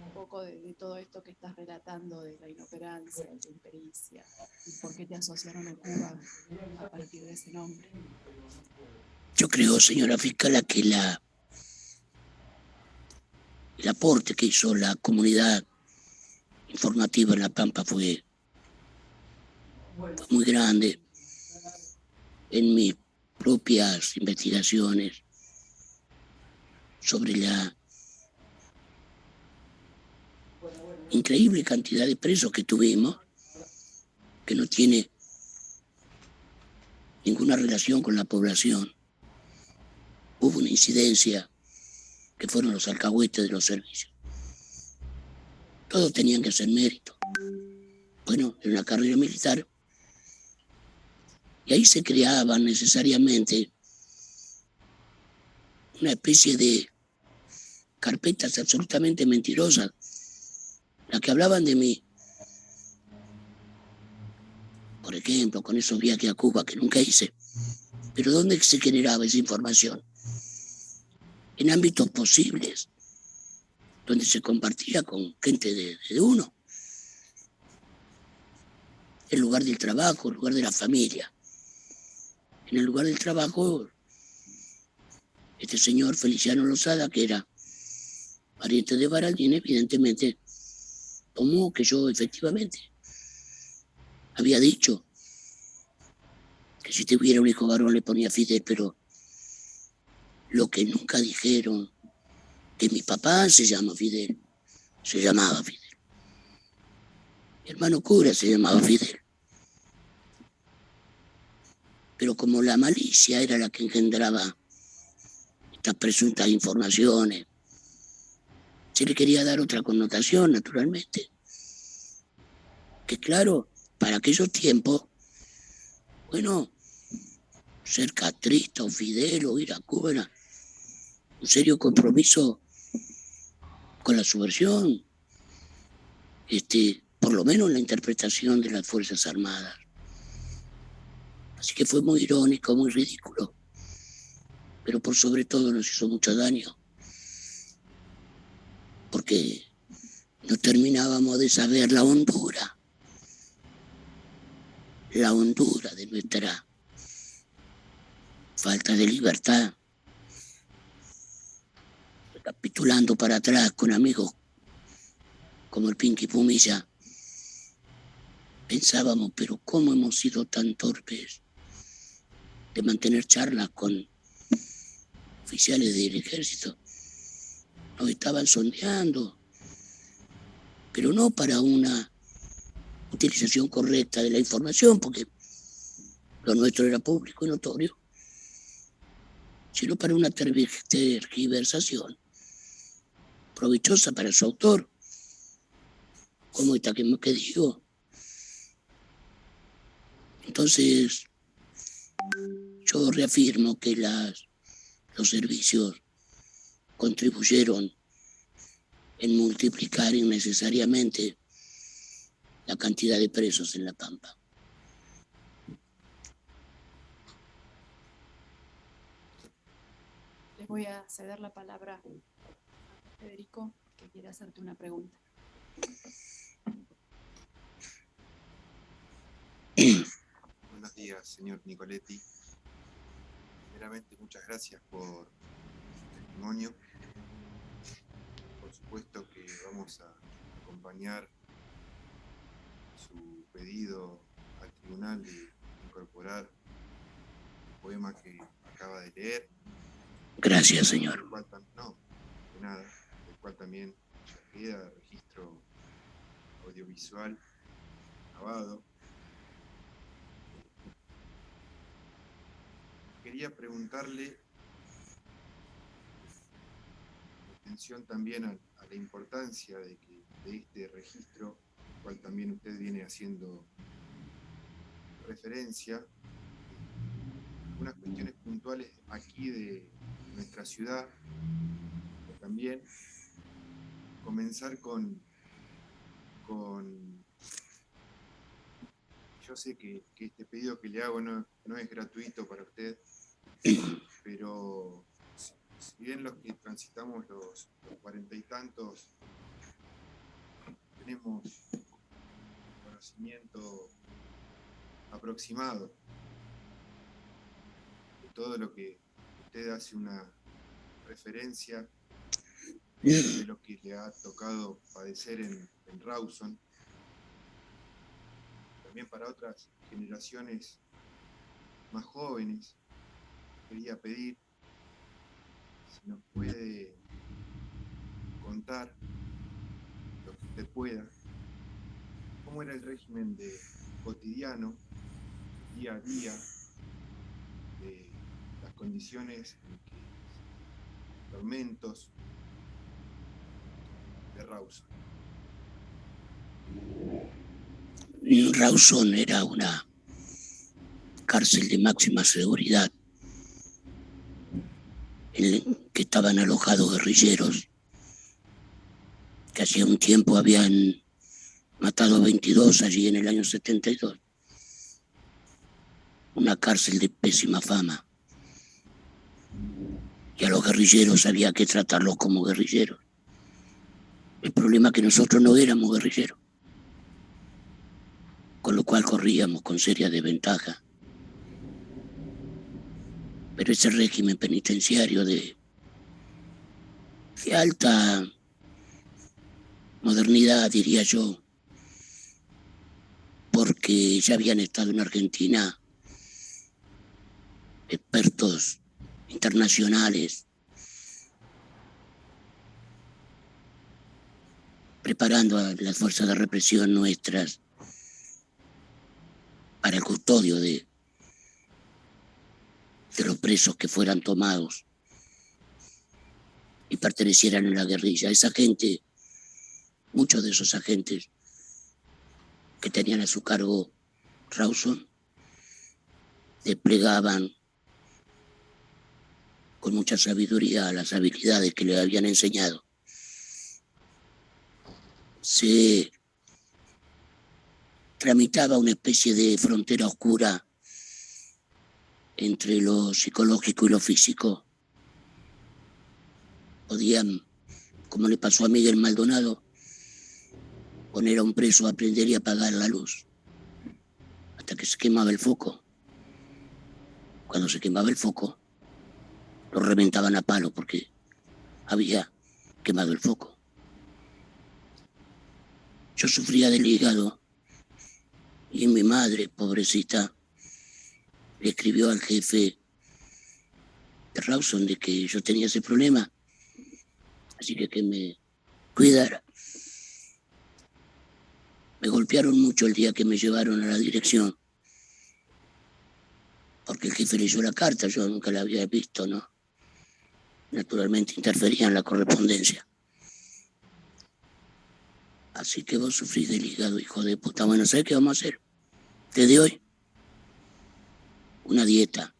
un poco de todo esto que estás relatando, de la inoperancia, de la impericia, y por qué te asociaron a Cuba a partir de ese nombre. yo creo, señora fiscala, que el aporte que hizo la comunidad informativa en La Pampa fue muy grande. En mis propias investigaciones sobre la increíble cantidad de presos que tuvimos, que no tiene ninguna relación con la población. Hubo una incidencia que fueron los alcahuetes de los servicios. Todos tenían que hacer mérito. Bueno, en la carrera militar. Y ahí se creaban necesariamente una especie de carpetas absolutamente mentirosas, las que hablaban de mí. Por ejemplo, con esos viajes a Cuba que nunca hice. Pero ¿dónde se generaba esa información? En ámbitos posibles, donde se compartía con gente de uno. El lugar del trabajo, el lugar de la familia. En el lugar del trabajo, este señor Feliciano Lozada, que era pariente de Baraldín, evidentemente tomó que yo efectivamente había dicho que si tuviera un hijo varón le ponía Fidel, pero lo que nunca dijeron, que mi papá se llamaba Fidel. Mi hermano cura se llamaba Fidel. Pero como la malicia era la que engendraba estas presuntas informaciones, se le quería dar otra connotación, naturalmente. Que claro, para aquellos tiempos, bueno, ser castrista o Fidel o ir a Cuba era un serio compromiso con la subversión, por lo menos la interpretación de las Fuerzas Armadas. Así que fue muy irónico, muy ridículo, pero por sobre todo nos hizo mucho daño, porque no terminábamos de saber la hondura de nuestra falta de libertad. capitulando para atrás con amigos como el Pinky Pumilla, pensábamos, pero ¿cómo hemos sido tan torpes de mantener charlas con oficiales del ejército? Nos estaban sondeando, pero no para una utilización correcta de la información, porque lo nuestro era público y notorio, sino para una tergiversación provechosa para su autor, como esta que digo. Entonces, yo reafirmo que los servicios contribuyeron en multiplicar innecesariamente la cantidad de presos en La Pampa. Les voy a ceder la palabra a Federico, que quiere hacerte una pregunta. Buenos días, señor Nicoletti. Primeramente, muchas gracias por su testimonio. Por supuesto que vamos a acompañar su pedido al tribunal de incorporar el poema que acaba de leer. Gracias, señor. No, de nada. Del cual también ya queda registro audiovisual grabado. Quería preguntarle, atención también a la importancia de este registro, al cual también usted viene haciendo referencia, algunas cuestiones puntuales aquí de nuestra ciudad, pero también comenzar con yo sé que este pedido que le hago no es gratuito para usted, pero si bien los que transitamos los 40 y tantos tenemos conocimiento aproximado de todo lo que usted hace una referencia, de lo que le ha tocado padecer en Rawson, también para otras generaciones más jóvenes, quería pedir si nos puede contar lo que usted pueda, cómo era el régimen cotidiano, día a día, de las condiciones en que tormentos de Rawson. Rawson era una cárcel de máxima seguridad en que estaban alojados guerrilleros que hacía un tiempo habían matado a 22 allí en el año 72. Una cárcel de pésima fama. Y a los guerrilleros había que tratarlos como guerrilleros. El problema es que nosotros no éramos guerrilleros, con lo cual corríamos con seria desventaja. Pero ese régimen penitenciario de alta modernidad, diría yo, porque ya habían estado en Argentina expertos internacionales preparando a las fuerzas de represión nuestras para el custodio de los presos que fueran tomados y pertenecieran a la guerrilla. Esa gente, muchos de esos agentes que tenían a su cargo Rawson, desplegaban con mucha sabiduría las habilidades que le habían enseñado. Se tramitaba una especie de frontera oscura entre lo psicológico y lo físico. Podían, como le pasó a Miguel Maldonado, poner a un preso a prender y apagar la luz hasta que se quemaba el foco. Cuando se quemaba el foco, lo reventaban a palo porque había quemado el foco. Yo sufría del hígado y mi madre, pobrecita, le escribió al jefe de Rawson de que yo tenía ese problema, así que me cuidara. Me golpearon mucho el día que me llevaron a la dirección, porque el jefe leyó la carta, yo nunca la había visto, ¿no? Naturalmente interfería en la correspondencia. Así que vos sufrís del hígado, hijo de puta. Bueno, ¿sabés qué vamos a hacer? Desde hoy, una dieta.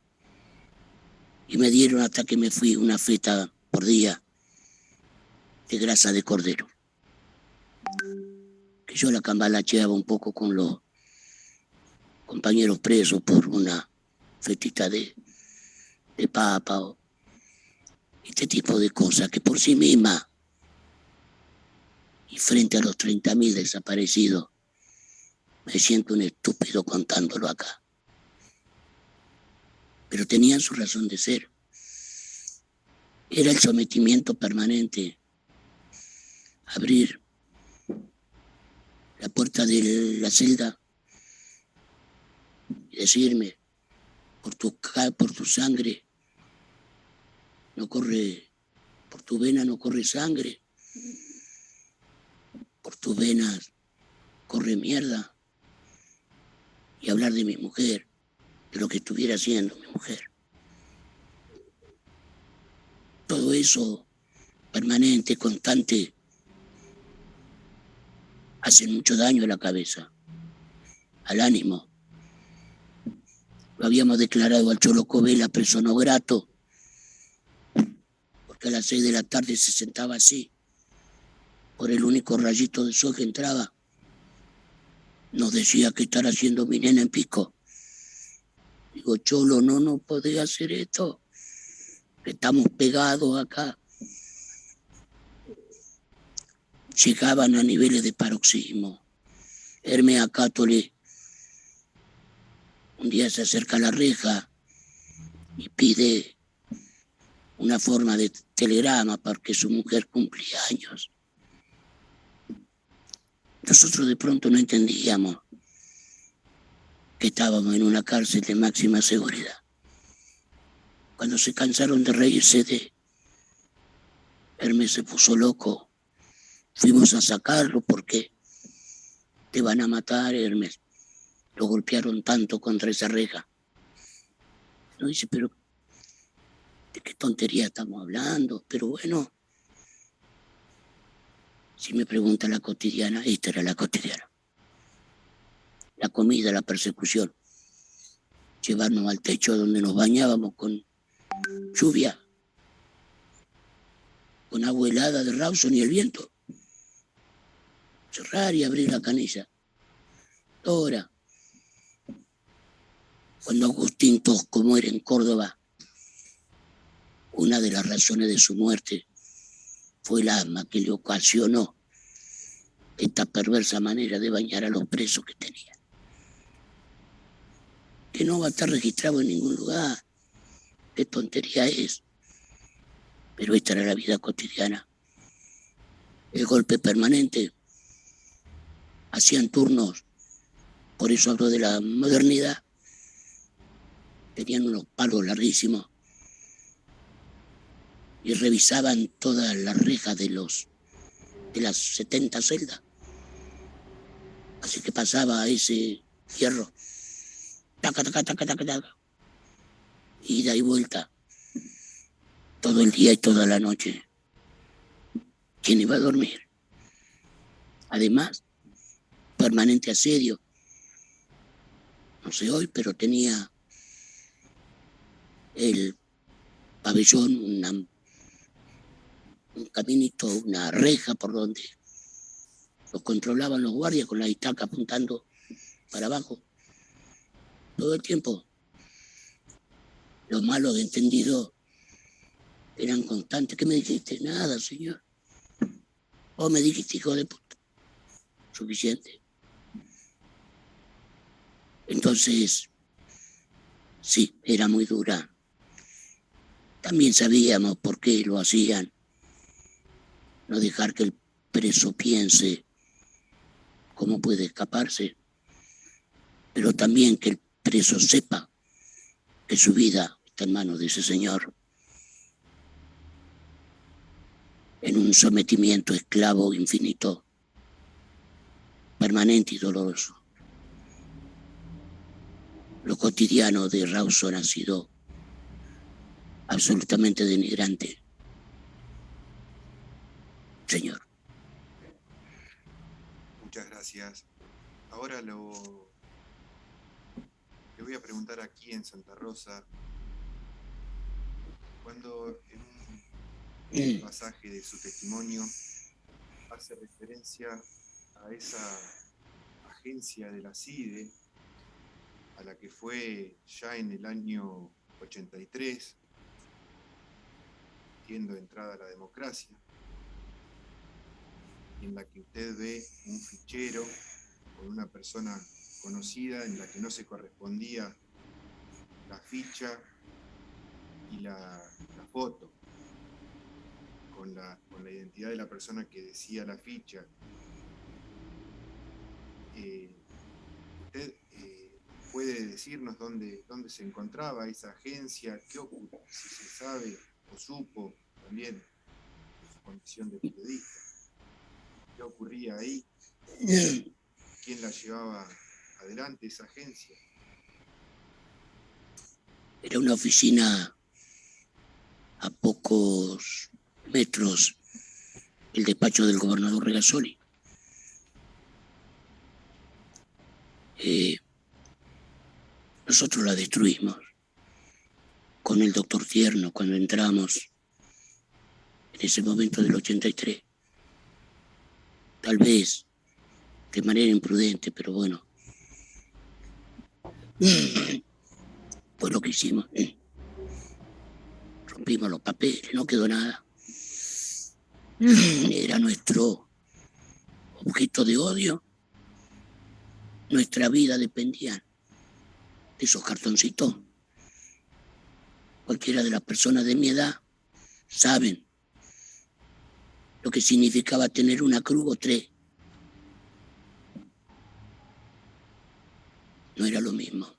Y me dieron hasta que me fui una feta por día de grasa de cordero. Que yo la cambalacheaba un poco con los compañeros presos por una fetita de papa o este tipo de cosas que por sí misma y frente a los 30.000 desaparecidos me siento un estúpido contándolo acá. Pero tenían su razón de ser. Era el sometimiento permanente. Abrir la puerta de la celda y decirme, por tu sangre, no corre, por tu vena no corre sangre, por tus venas corre mierda. Y hablar de mi mujer, de lo que estuviera haciendo mi mujer. Todo eso permanente, constante, hace mucho daño a la cabeza, al ánimo. Lo habíamos declarado al Cholo Covela preso no grato, porque a las 6 de la tarde se sentaba así, por el único rayito de sol que entraba. Nos decía que estar haciendo mi nena en Pico. Digo, Cholo, no podés hacer esto. Estamos pegados acá. Llegaban a niveles de paroxismo. Hermes Acátole un día se acerca a la reja y pide una forma de telegrama porque su mujer cumplía años. Nosotros de pronto no entendíamos que estábamos en una cárcel de máxima seguridad. Cuando se cansaron de reírse de Hermes, se puso loco. Fuimos a sacarlo porque te van a matar, Hermes. Lo golpearon tanto contra esa reja. No dice, pero ¿de qué tontería estamos hablando? Pero bueno, si me pregunta la cotidiana, esta era la cotidiana. La comida, la persecución. Llevarnos al techo donde nos bañábamos con lluvia, con agua helada de Rawson y el viento. Cerrar y abrir la canilla. Ahora, cuando Agustín Tosco muere en Córdoba, una de las razones de su muerte fue el asma que le ocasionó esta perversa manera de bañar a los presos que tenía. Que no va a estar registrado en ningún lugar. Qué tontería es. Pero esta era la vida cotidiana. El golpe permanente. Hacían turnos. Por eso hablo de la modernidad. Tenían unos palos larguísimos. Y revisaban todas las rejas de las 70 celdas. Así que pasaba ese hierro. Taca, taca, taca, taca, taca. Ida y vuelta. Todo el día y toda la noche. ¿Quién iba a dormir? Además, permanente asedio. No sé hoy, pero tenía el pabellón, un caminito, una reja por donde los controlaban los guardias con la estaca apuntando para abajo. Todo el tiempo. Los malos entendidos eran constantes. ¿Qué me dijiste? Nada, señor. Vos me dijiste, hijo de puta. Suficiente. Entonces, sí, era muy dura. También sabíamos por qué lo hacían. no dejar que el preso piense cómo puede escaparse, pero también que el preso sepa que su vida está en manos de ese señor, en un sometimiento esclavo infinito, permanente y doloroso. Lo cotidiano de Rawson ha sido absolutamente denigrante, señor. Muchas gracias. Ahora le voy a preguntar aquí en Santa Rosa, cuando en un pasaje de su testimonio hace referencia a esa agencia de la CIDE, a la que fue ya en el año 83, siendo entrada a la democracia, en la que usted ve un fichero con una persona conocida en la que no se correspondía la ficha y la foto con la identidad de la persona que decía la ficha. ¿Usted puede decirnos dónde se encontraba esa agencia? ¿Qué ocurrió? Si se sabe o supo también en su condición de periodista, ¿qué ocurría ahí? ¿Quién la llevaba adelante, esa agencia? Era una oficina a pocos metros del despacho del gobernador Regazzoni. Nosotros la destruimos con el doctor Tierno cuando entramos en ese momento del 83. Tal vez de manera imprudente, pero bueno. Fue lo que hicimos. Rompimos los papeles, no quedó nada. Era nuestro objeto de odio. Nuestra vida dependía de esos cartoncitos. Cualquiera de las personas de mi edad saben lo que significaba tener una cruz o 3. No era lo mismo.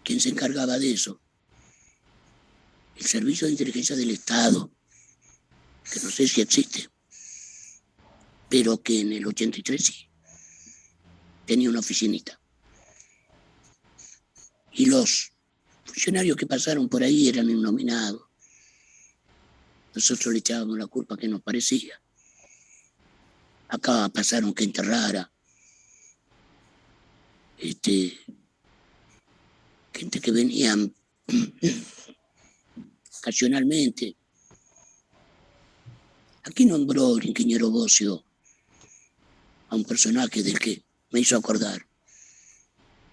¿Quién se encargaba de eso? El Servicio de Inteligencia del Estado, que no sé si existe, pero que en el 83 sí tenía una oficinita. Y los funcionarios que pasaron por ahí eran innominados. Nosotros le echábamos la culpa que nos parecía. Acá pasaron gente rara. Gente que venía ocasionalmente. Aquí nombró el ingeniero Bocio a un personaje del que me hizo acordar,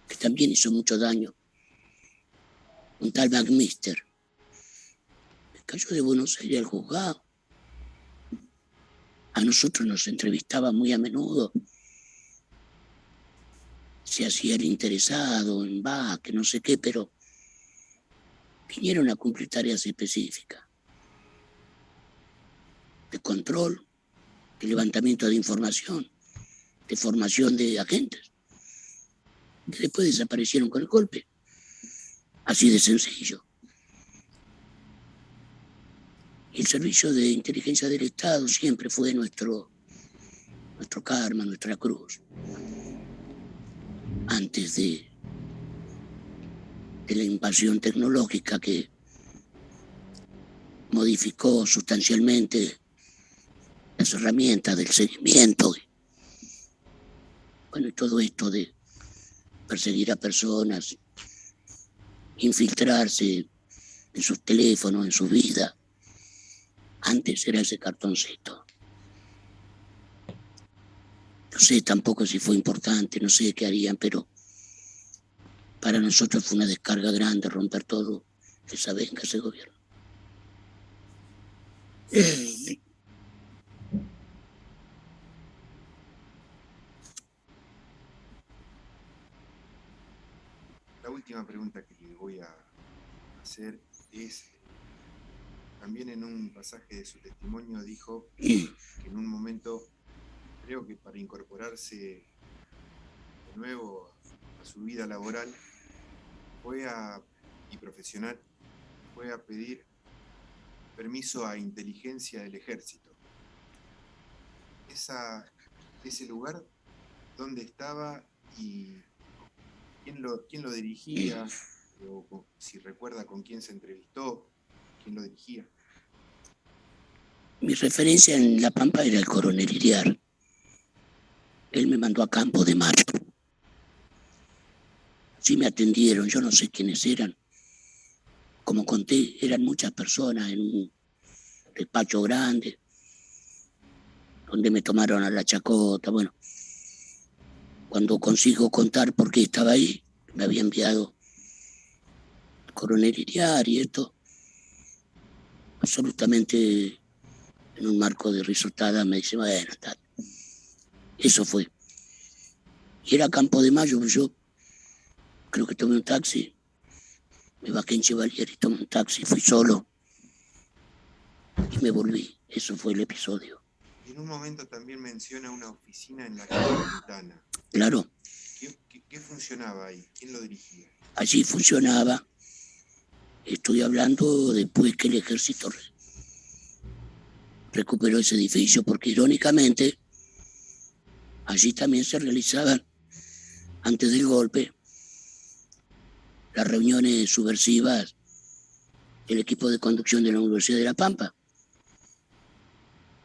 que también hizo mucho daño. Un tal McMister. Me cayó de Buenos Aires al juzgado. A nosotros nos entrevistaba muy a menudo. Se hacía el interesado en que no sé qué, pero vinieron a cumplir tareas específicas. De control, de levantamiento de información, de formación de agentes, que después desaparecieron con el golpe. Así de sencillo. Y el Servicio de Inteligencia del Estado siempre fue nuestro karma, nuestra cruz. Antes de la invasión tecnológica que modificó sustancialmente las herramientas del seguimiento. Bueno, y todo esto de perseguir a personas, infiltrarse en sus teléfonos, en su vida. Antes era ese cartoncito. No sé tampoco si fue importante, no sé qué harían, pero para nosotros fue una descarga grande romper todo esa venga, ese gobierno. La última pregunta que le voy a hacer es, también en un pasaje de su testimonio dijo que en un momento, creo que para incorporarse de nuevo a su vida laboral y profesional, fue a pedir permiso a inteligencia del ejército. Ese lugar, ¿dónde estaba y quién lo dirigía? O si recuerda con quién se entrevistó, quién lo dirigía. Mi referencia en La Pampa era el coronel Iriar. Él me mandó a Campo de Mayo. Sí me atendieron, yo no sé quiénes eran. Como conté, eran muchas personas en un despacho grande, donde me tomaron a la chacota. Bueno, cuando consigo contar por qué estaba ahí, me había enviado el coronel Iriar y esto, absolutamente en un marco de risotada, me dice, bueno, está. Eso fue. Y era Campo de Mayo, yo creo que tomé un taxi, me bajé en Chevalier y tomé un taxi, fui solo y me volví. Eso fue el episodio. Y en un momento también menciona una oficina en la calle Quintana. Claro. ¿Qué funcionaba ahí? ¿Quién lo dirigía? Allí funcionaba, estoy hablando después que el ejército recuperó ese edificio, porque irónicamente allí también se realizaban, antes del golpe, las reuniones subversivas del equipo de conducción de la Universidad de La Pampa.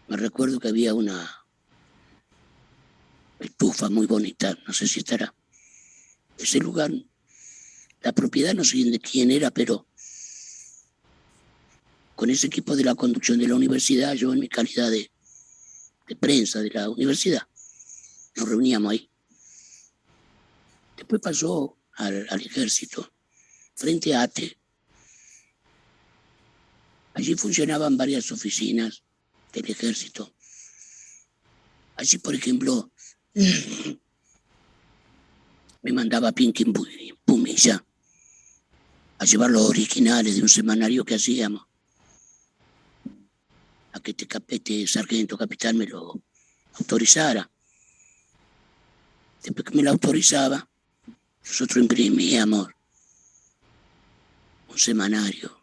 Me recuerdo que había una estufa muy bonita, no sé si estará. Ese lugar, la propiedad no sé de quién era, pero con ese equipo de la conducción de la universidad, yo en mi calidad de prensa de la universidad, nos reuníamos ahí. Después pasó al ejército, frente a ATE. Allí funcionaban varias oficinas del ejército. Allí, por ejemplo, me mandaba Pinky Pumilla a llevar los originales de un semanario que hacíamos, a que este sargento capitán me lo autorizara. Después que me lo autorizaba, nosotros imprimíamos un semanario.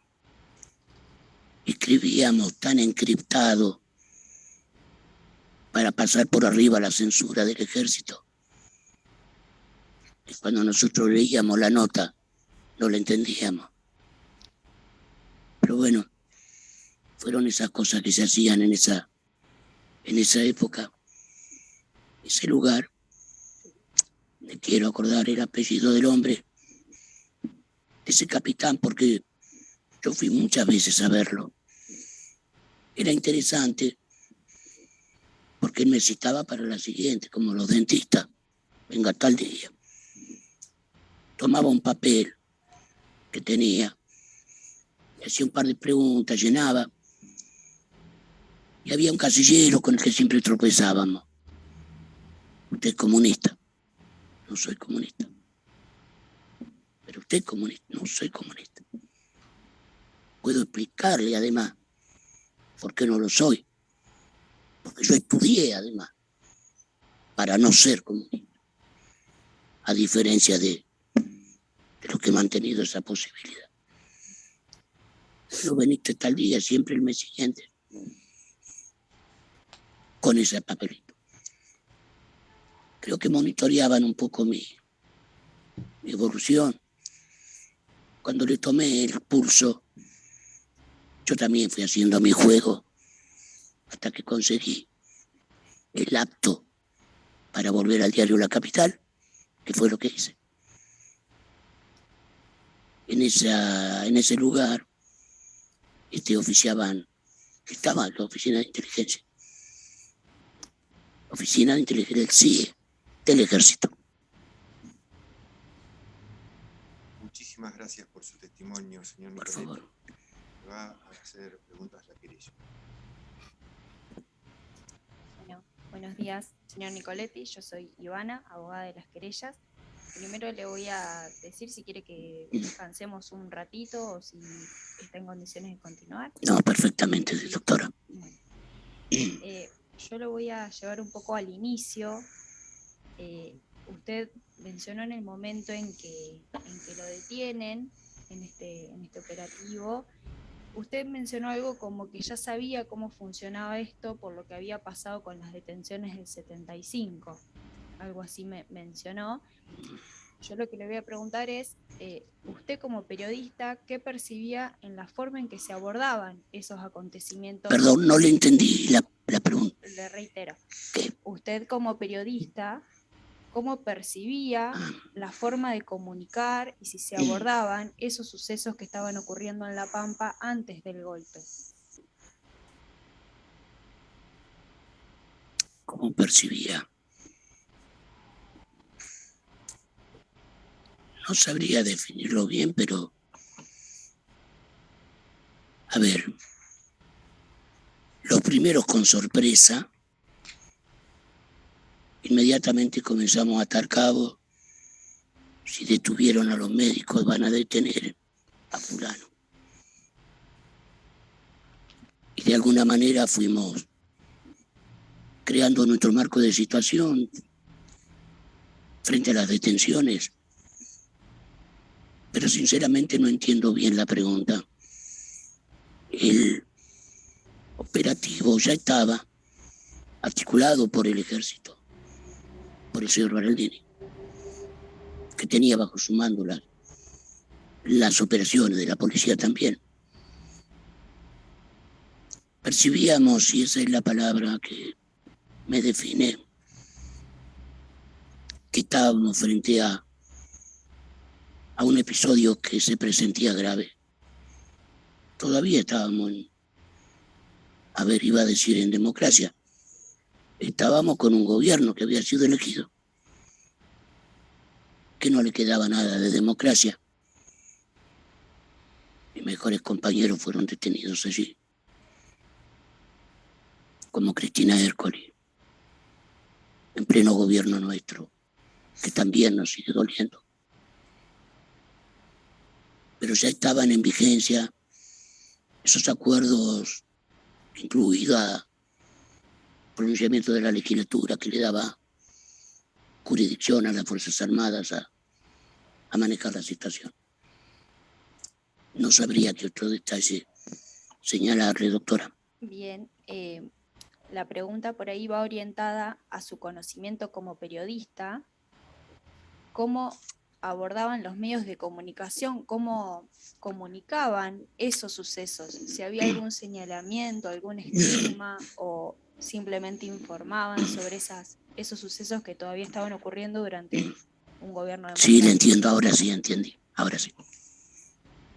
Escribíamos tan encriptado para pasar por arriba la censura del ejército. Y cuando nosotros leíamos la nota, no la entendíamos. Pero bueno, fueron esas cosas que se hacían en esa época. Ese lugar, me quiero acordar el apellido del hombre, ese capitán, porque yo fui muchas veces a verlo. Era interesante, porque él me citaba para la siguiente, como los dentistas. Venga tal día. Tomaba un papel que tenía, le hacía un par de preguntas, llenaba. Y había un casillero con el que siempre tropezábamos. Usted es comunista. No soy comunista. Pero usted es comunista. No soy comunista. Puedo explicarle además por qué no lo soy. Porque yo estudié además para no ser comunista. A diferencia de los que he mantenido esa posibilidad. No veniste tal día, siempre el mes siguiente. Con ese papelito. Creo que monitoreaban un poco mi evolución. Cuando le tomé el pulso, yo también fui haciendo mi juego hasta que conseguí el apto para volver al diario La Capital, que fue lo que hice. En ese lugar estaba la oficina de inteligencia. Oficina de inteligencia del CIE, del ejército. Muchísimas gracias por su testimonio, señor Nicoletti. Por favor. Va a hacer preguntas la querella. Bueno, buenos días, señor Nicoletti. Yo soy Ivana, abogada de las querellas. primero le voy a decir si quiere que descansemos un ratito o si está en condiciones de continuar. No, perfectamente, doctora. Bueno, yo lo voy a llevar un poco al inicio. Usted mencionó en el momento en que lo detienen, en este operativo, usted mencionó algo como que ya sabía cómo funcionaba esto por lo que había pasado con las detenciones del 75. Algo así me mencionó. Yo lo que le voy a preguntar es, usted como periodista, ¿qué percibía en la forma en que se abordaban esos acontecimientos? Perdón, no le entendí la pregunta. Le reitero. ¿Qué? Usted como periodista, ¿cómo percibía la forma de comunicar y si se abordaban esos sucesos que estaban ocurriendo en La Pampa antes del golpe? ¿Cómo percibía? No sabría definirlo bien, pero a ver, los primeros con sorpresa, inmediatamente comenzamos a atar cabos. Si detuvieron a los médicos, van a detener a fulano. Y de alguna manera fuimos creando nuestro marco de situación frente a las detenciones. Pero sinceramente no entiendo bien la pregunta. El operativo ya estaba articulado por el ejército, por el señor Baraldini, que tenía bajo su mando las operaciones de la policía también. Percibíamos, y esa es la palabra que me define, que estábamos frente a un episodio que se presentía grave. Todavía estábamos iba a decir en democracia. Estábamos con un gobierno que había sido elegido, que no le quedaba nada de democracia. Mis mejores compañeros fueron detenidos allí, como Cristina Ercole, en pleno gobierno nuestro, que también nos sigue doliendo. Pero ya estaban en vigencia esos acuerdos, incluido el pronunciamiento de la legislatura que le daba jurisdicción a las Fuerzas Armadas a manejar la situación. No sabría qué otro detalle señalarle, doctora. Bien, la pregunta por ahí va orientada a su conocimiento como periodista. ¿Cómo abordaban los medios de comunicación? ¿Cómo comunicaban esos sucesos? Si había algún señalamiento, algún estigma o simplemente informaban sobre esos sucesos que todavía estaban ocurriendo durante un gobierno democrático. Sí, le entiendo, ahora sí entendí, ahora sí.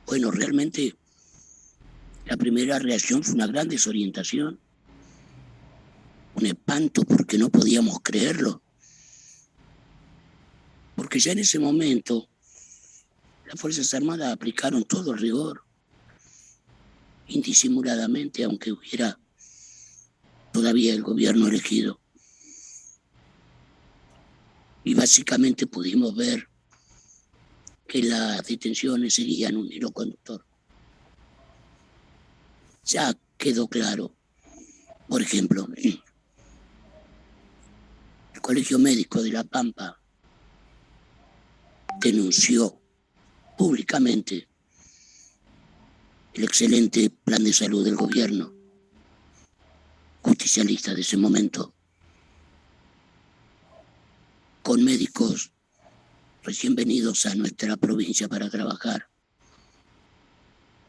Bueno, realmente la primera reacción fue una gran desorientación, un espanto porque no podíamos creerlo. Porque ya en ese momento las Fuerzas Armadas aplicaron todo el rigor, indisimuladamente, aunque hubiera todavía el gobierno elegido. Y básicamente pudimos ver que las detenciones seguían un hilo conductor. Ya quedó claro, por ejemplo, el Colegio Médico de La Pampa denunció públicamente el excelente plan de salud del gobierno justicialista de ese momento, con médicos recién venidos a nuestra provincia para trabajar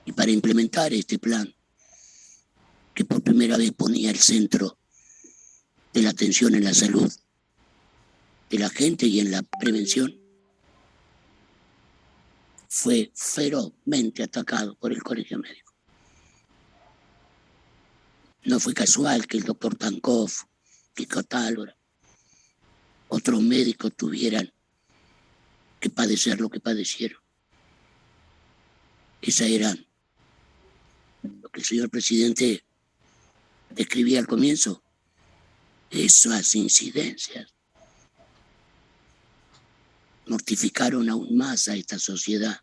y para implementar este plan que por primera vez ponía el centro de la atención en la salud de la gente y en la prevención. Fue ferozmente atacado por el Colegio Médico. No fue casual que el doctor Tankov, Kiko Tálvora, otros médicos tuvieran que padecer lo que padecieron. Esas eran lo que el señor presidente describía al comienzo, esas incidencias mortificaron aún más a esta sociedad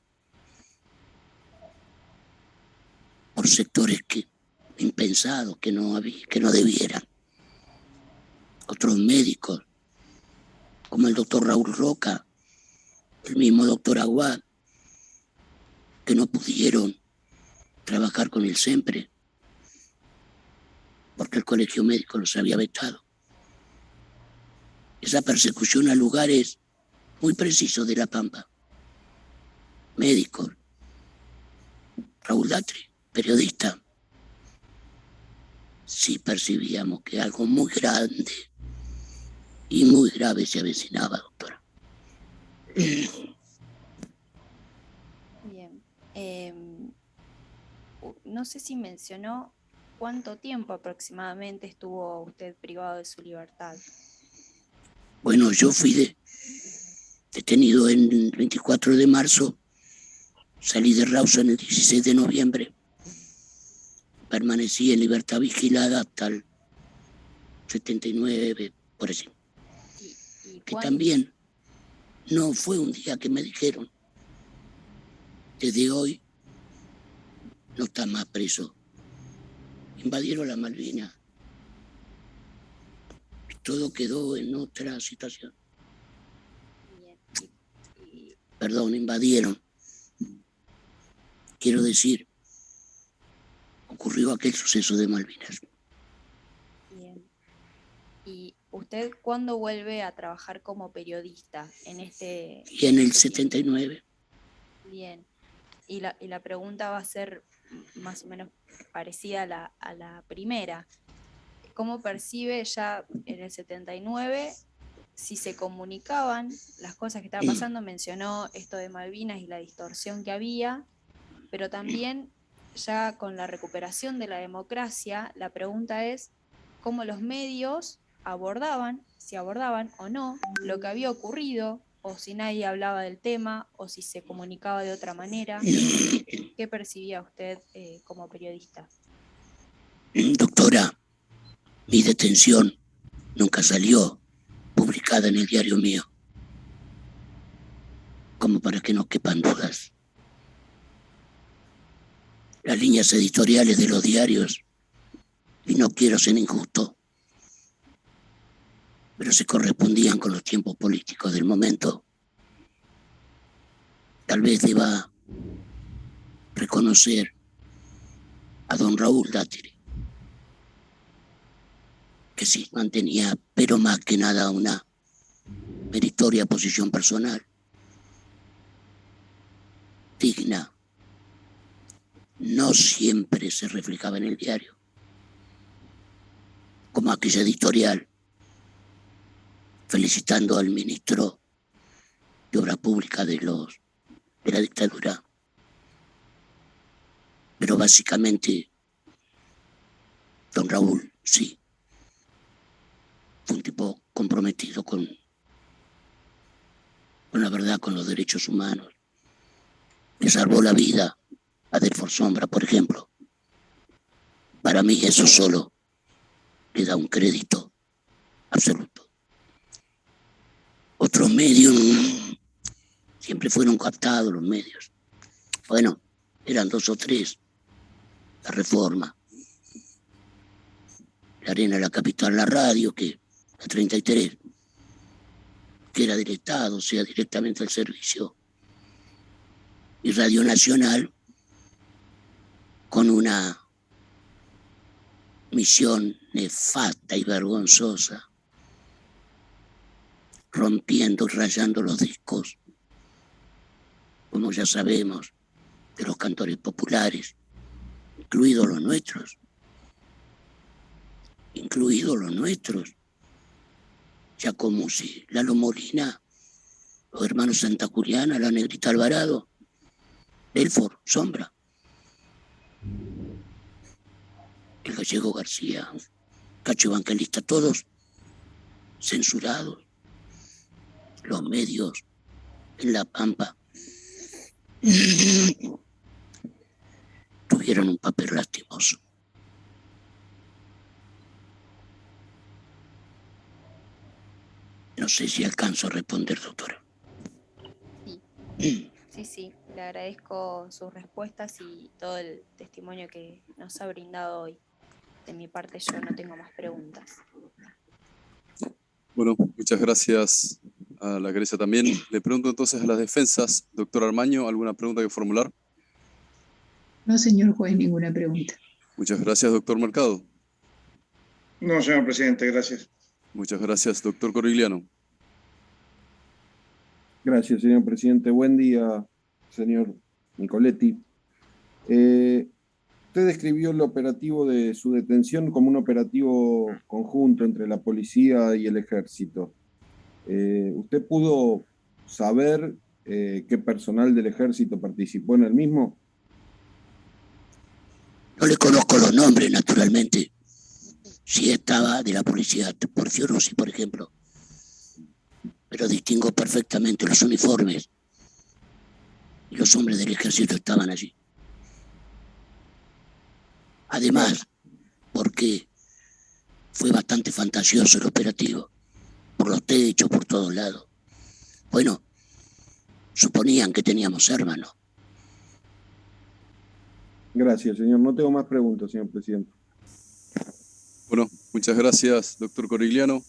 por sectores impensados que no debieran. Otros médicos, como el doctor Raúl Roca, el mismo doctor Aguad, que no pudieron trabajar con el SEMPRE porque el colegio médico los había vetado. Esa persecución a lugares muy precisos de La Pampa. Médicos, Raúl Datri, periodista. Sí percibíamos que algo muy grande y muy grave se avecinaba, doctora. Bien. No sé si mencionó cuánto tiempo aproximadamente estuvo usted privado de su libertad. Bueno, yo fui detenido en el 24 de marzo, salí de Rawson en el 16 de noviembre, permanecí en libertad vigilada hasta el 79, por así. Que también no fue un día que me dijeron, desde hoy no está más preso. Invadieron la Malvinas. Y todo quedó en otra situación. Perdón, invadieron. Quiero decir, ocurrió aquel suceso de Malvinas. Bien. ¿Y usted cuándo vuelve a trabajar como periodista en este? Y en el 79. Bien. Y la pregunta va a ser más o menos parecida a la primera. ¿Cómo percibe ya en el 79 si se comunicaban las cosas que estaban pasando? Mencionó esto de Malvinas y la distorsión que había, pero también ya con la recuperación de la democracia, la pregunta es cómo los medios abordaban, si abordaban o no, lo que había ocurrido, o si nadie hablaba del tema, o si se comunicaba de otra manera. ¿Qué percibía usted como periodista? Doctora, mi detención nunca salió publicada en el diario mío, como para que no quepan dudas. Las líneas editoriales de los diarios, y no quiero ser injusto, pero se correspondían con los tiempos políticos del momento. Tal vez deba reconocer a don Raúl Datri, que sí mantenía, pero más que nada, una meritoria posición personal, digna. No siempre se reflejaba en el diario, como aquella editorial felicitando al ministro de Obra Pública de la dictadura. Pero básicamente, don Raúl, sí, fue un tipo comprometido con la verdad, con los derechos humanos, que salvó la vida a Delfor Sombra, por ejemplo. Para mí eso solo le da un crédito absoluto. Otros medios siempre fueron captados, los medios. Bueno, eran 2 o 3. La Reforma, La Arena, La Capital, La Radio, que la 33, que era del Estado, o sea, directamente al servicio. Y Radio Nacional, con una misión nefasta y vergonzosa, rompiendo y rayando los discos, como ya sabemos, de los cantores populares, incluidos los nuestros. Giacomucci, Lalo Molina, los hermanos Santa Juliana, la Negrita Alvarado, Delfor Sombra, el Gallego García, Cacho Evangelista, todos censurados. Los medios en La Pampa tuvieron un papel lastimoso. No sé si alcanzo a responder, doctora. Sí, le agradezco sus respuestas y todo el testimonio que nos ha brindado hoy. De mi parte yo no tengo más preguntas. Bueno, muchas gracias a la querella también. Le pregunto entonces a las defensas. Doctor Armaño, ¿alguna pregunta que formular? No, señor juez, ninguna pregunta. Muchas gracias, doctor Mercado. No, señor presidente, gracias. Muchas gracias, doctor Corigliano. Gracias, señor presidente. Buen día, señor Nicoletti. Usted describió el operativo de su detención como un operativo conjunto entre la policía y el ejército. ¿Usted pudo saber qué personal del ejército participó en el mismo? No le conozco los nombres, naturalmente. Sí estaba de la policía, por Fioruzzi, por ejemplo. Pero distingo perfectamente los uniformes. Y los hombres del ejército estaban allí. Además, porque fue bastante fantasioso el operativo. Por los techos, por todos lados. Bueno, suponían que teníamos hermanos. Gracias, señor. No tengo más preguntas, señor presidente. Bueno, muchas gracias, doctor Corigliano.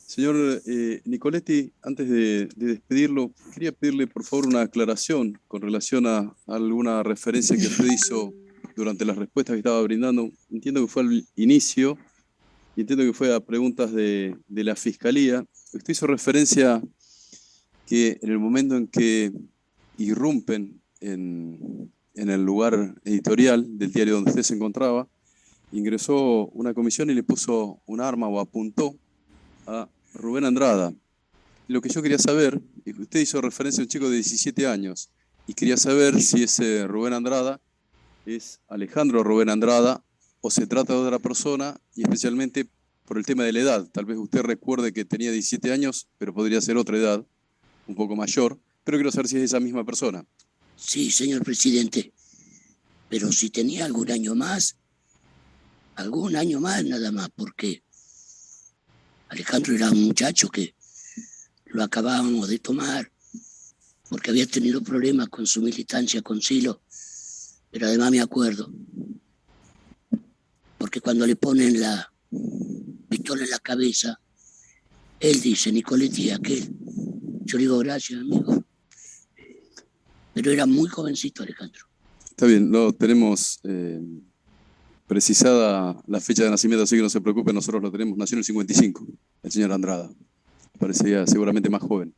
Señor Nicoletti, antes de despedirlo, quería pedirle por favor una aclaración con relación a alguna referencia que usted hizo durante las respuestas que estaba brindando. Entiendo que fue al inicio y entiendo que fue a preguntas de la Fiscalía. Usted hizo referencia que en el momento en que irrumpen en el lugar editorial del diario donde usted se encontraba, ingresó una comisión y le puso un arma o apuntó a Rubén Andrada. Lo que yo quería saber, usted hizo referencia a un chico de 17 años y quería saber si ese Rubén Andrada es Alejandro Rubén Andrada o se trata de otra persona, y especialmente por el tema de la edad. Tal vez usted recuerde que tenía 17 años, pero podría ser otra edad, un poco mayor, pero quiero saber si es esa misma persona. Sí, señor presidente. Pero si tenía algún año más nada más, porque Alejandro era un muchacho que lo acabábamos de tomar, porque había tenido problemas con su militancia con Silo, pero además me acuerdo, porque cuando le ponen la pistola en la cabeza, él dice, Nicoletti, aquel. Yo le digo, gracias, amigo. Pero era muy jovencito Alejandro. Está bien, no tenemos precisada la fecha de nacimiento, así que no se preocupe, nosotros lo tenemos. Nació en el 55, el señor Andrada. Parecía seguramente más joven.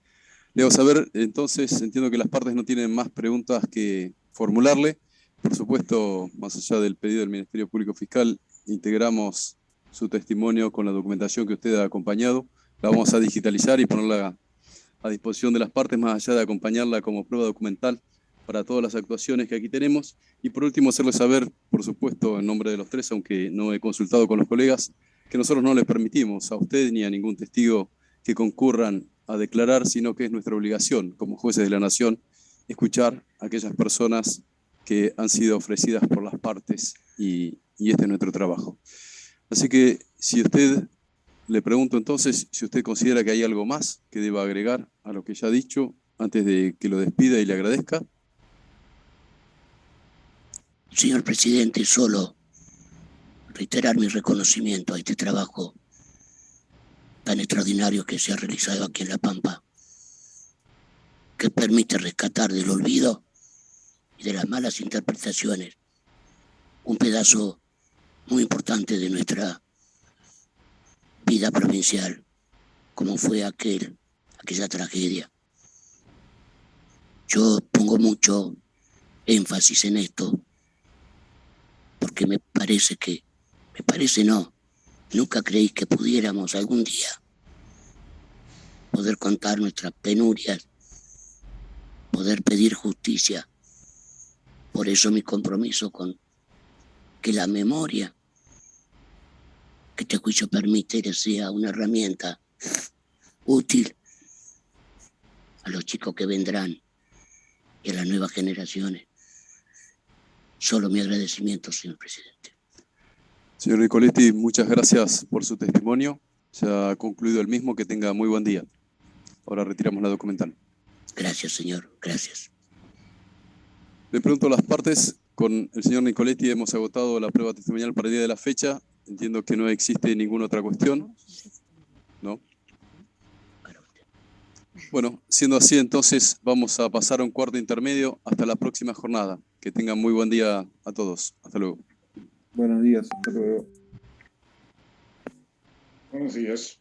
Le hago saber, entonces, entiendo que las partes no tienen más preguntas que formularle. Por supuesto, más allá del pedido del Ministerio Público Fiscal, integramos su testimonio con la documentación que usted ha acompañado. La vamos a digitalizar y ponerla a disposición de las partes, más allá de acompañarla como prueba documental para todas las actuaciones que aquí tenemos. Y por último, hacerle saber, por supuesto, en nombre de los tres, aunque no he consultado con los colegas, que nosotros no les permitimos a usted ni a ningún testigo que concurran a declarar, sino que es nuestra obligación como jueces de la nación escuchar a aquellas personas que han sido ofrecidas por las partes, y este es nuestro trabajo. Así que si usted, le pregunto entonces, si usted considera que hay algo más que deba agregar a lo que ya ha dicho antes de que lo despida y le agradezca. Señor presidente, solo reiterar mi reconocimiento a este trabajo tan extraordinario que se ha realizado aquí en La Pampa, que permite rescatar del olvido y de las malas interpretaciones un pedazo muy importante de nuestra vida provincial, como fue aquella tragedia. Yo pongo mucho énfasis en esto, porque nunca creí que pudiéramos algún día poder contar nuestras penurias, poder pedir justicia. Por eso mi compromiso con que la memoria que este juicio permite sea una herramienta útil a los chicos que vendrán y a las nuevas generaciones. Solo mi agradecimiento, señor presidente. Señor Nicoletti, muchas gracias por su testimonio. Se ha concluido el mismo. Que tenga muy buen día. Ahora retiramos la documental. Gracias, señor. Gracias. Le pregunto a las partes. Con el señor Nicoletti hemos agotado la prueba testimonial para el día de la fecha. Entiendo que no existe ninguna otra cuestión. ¿No? Bueno, siendo así, entonces vamos a pasar a un cuarto intermedio hasta la próxima jornada. Que tengan muy buen día a todos. Hasta luego. Buenos días, hasta luego. Buenos días.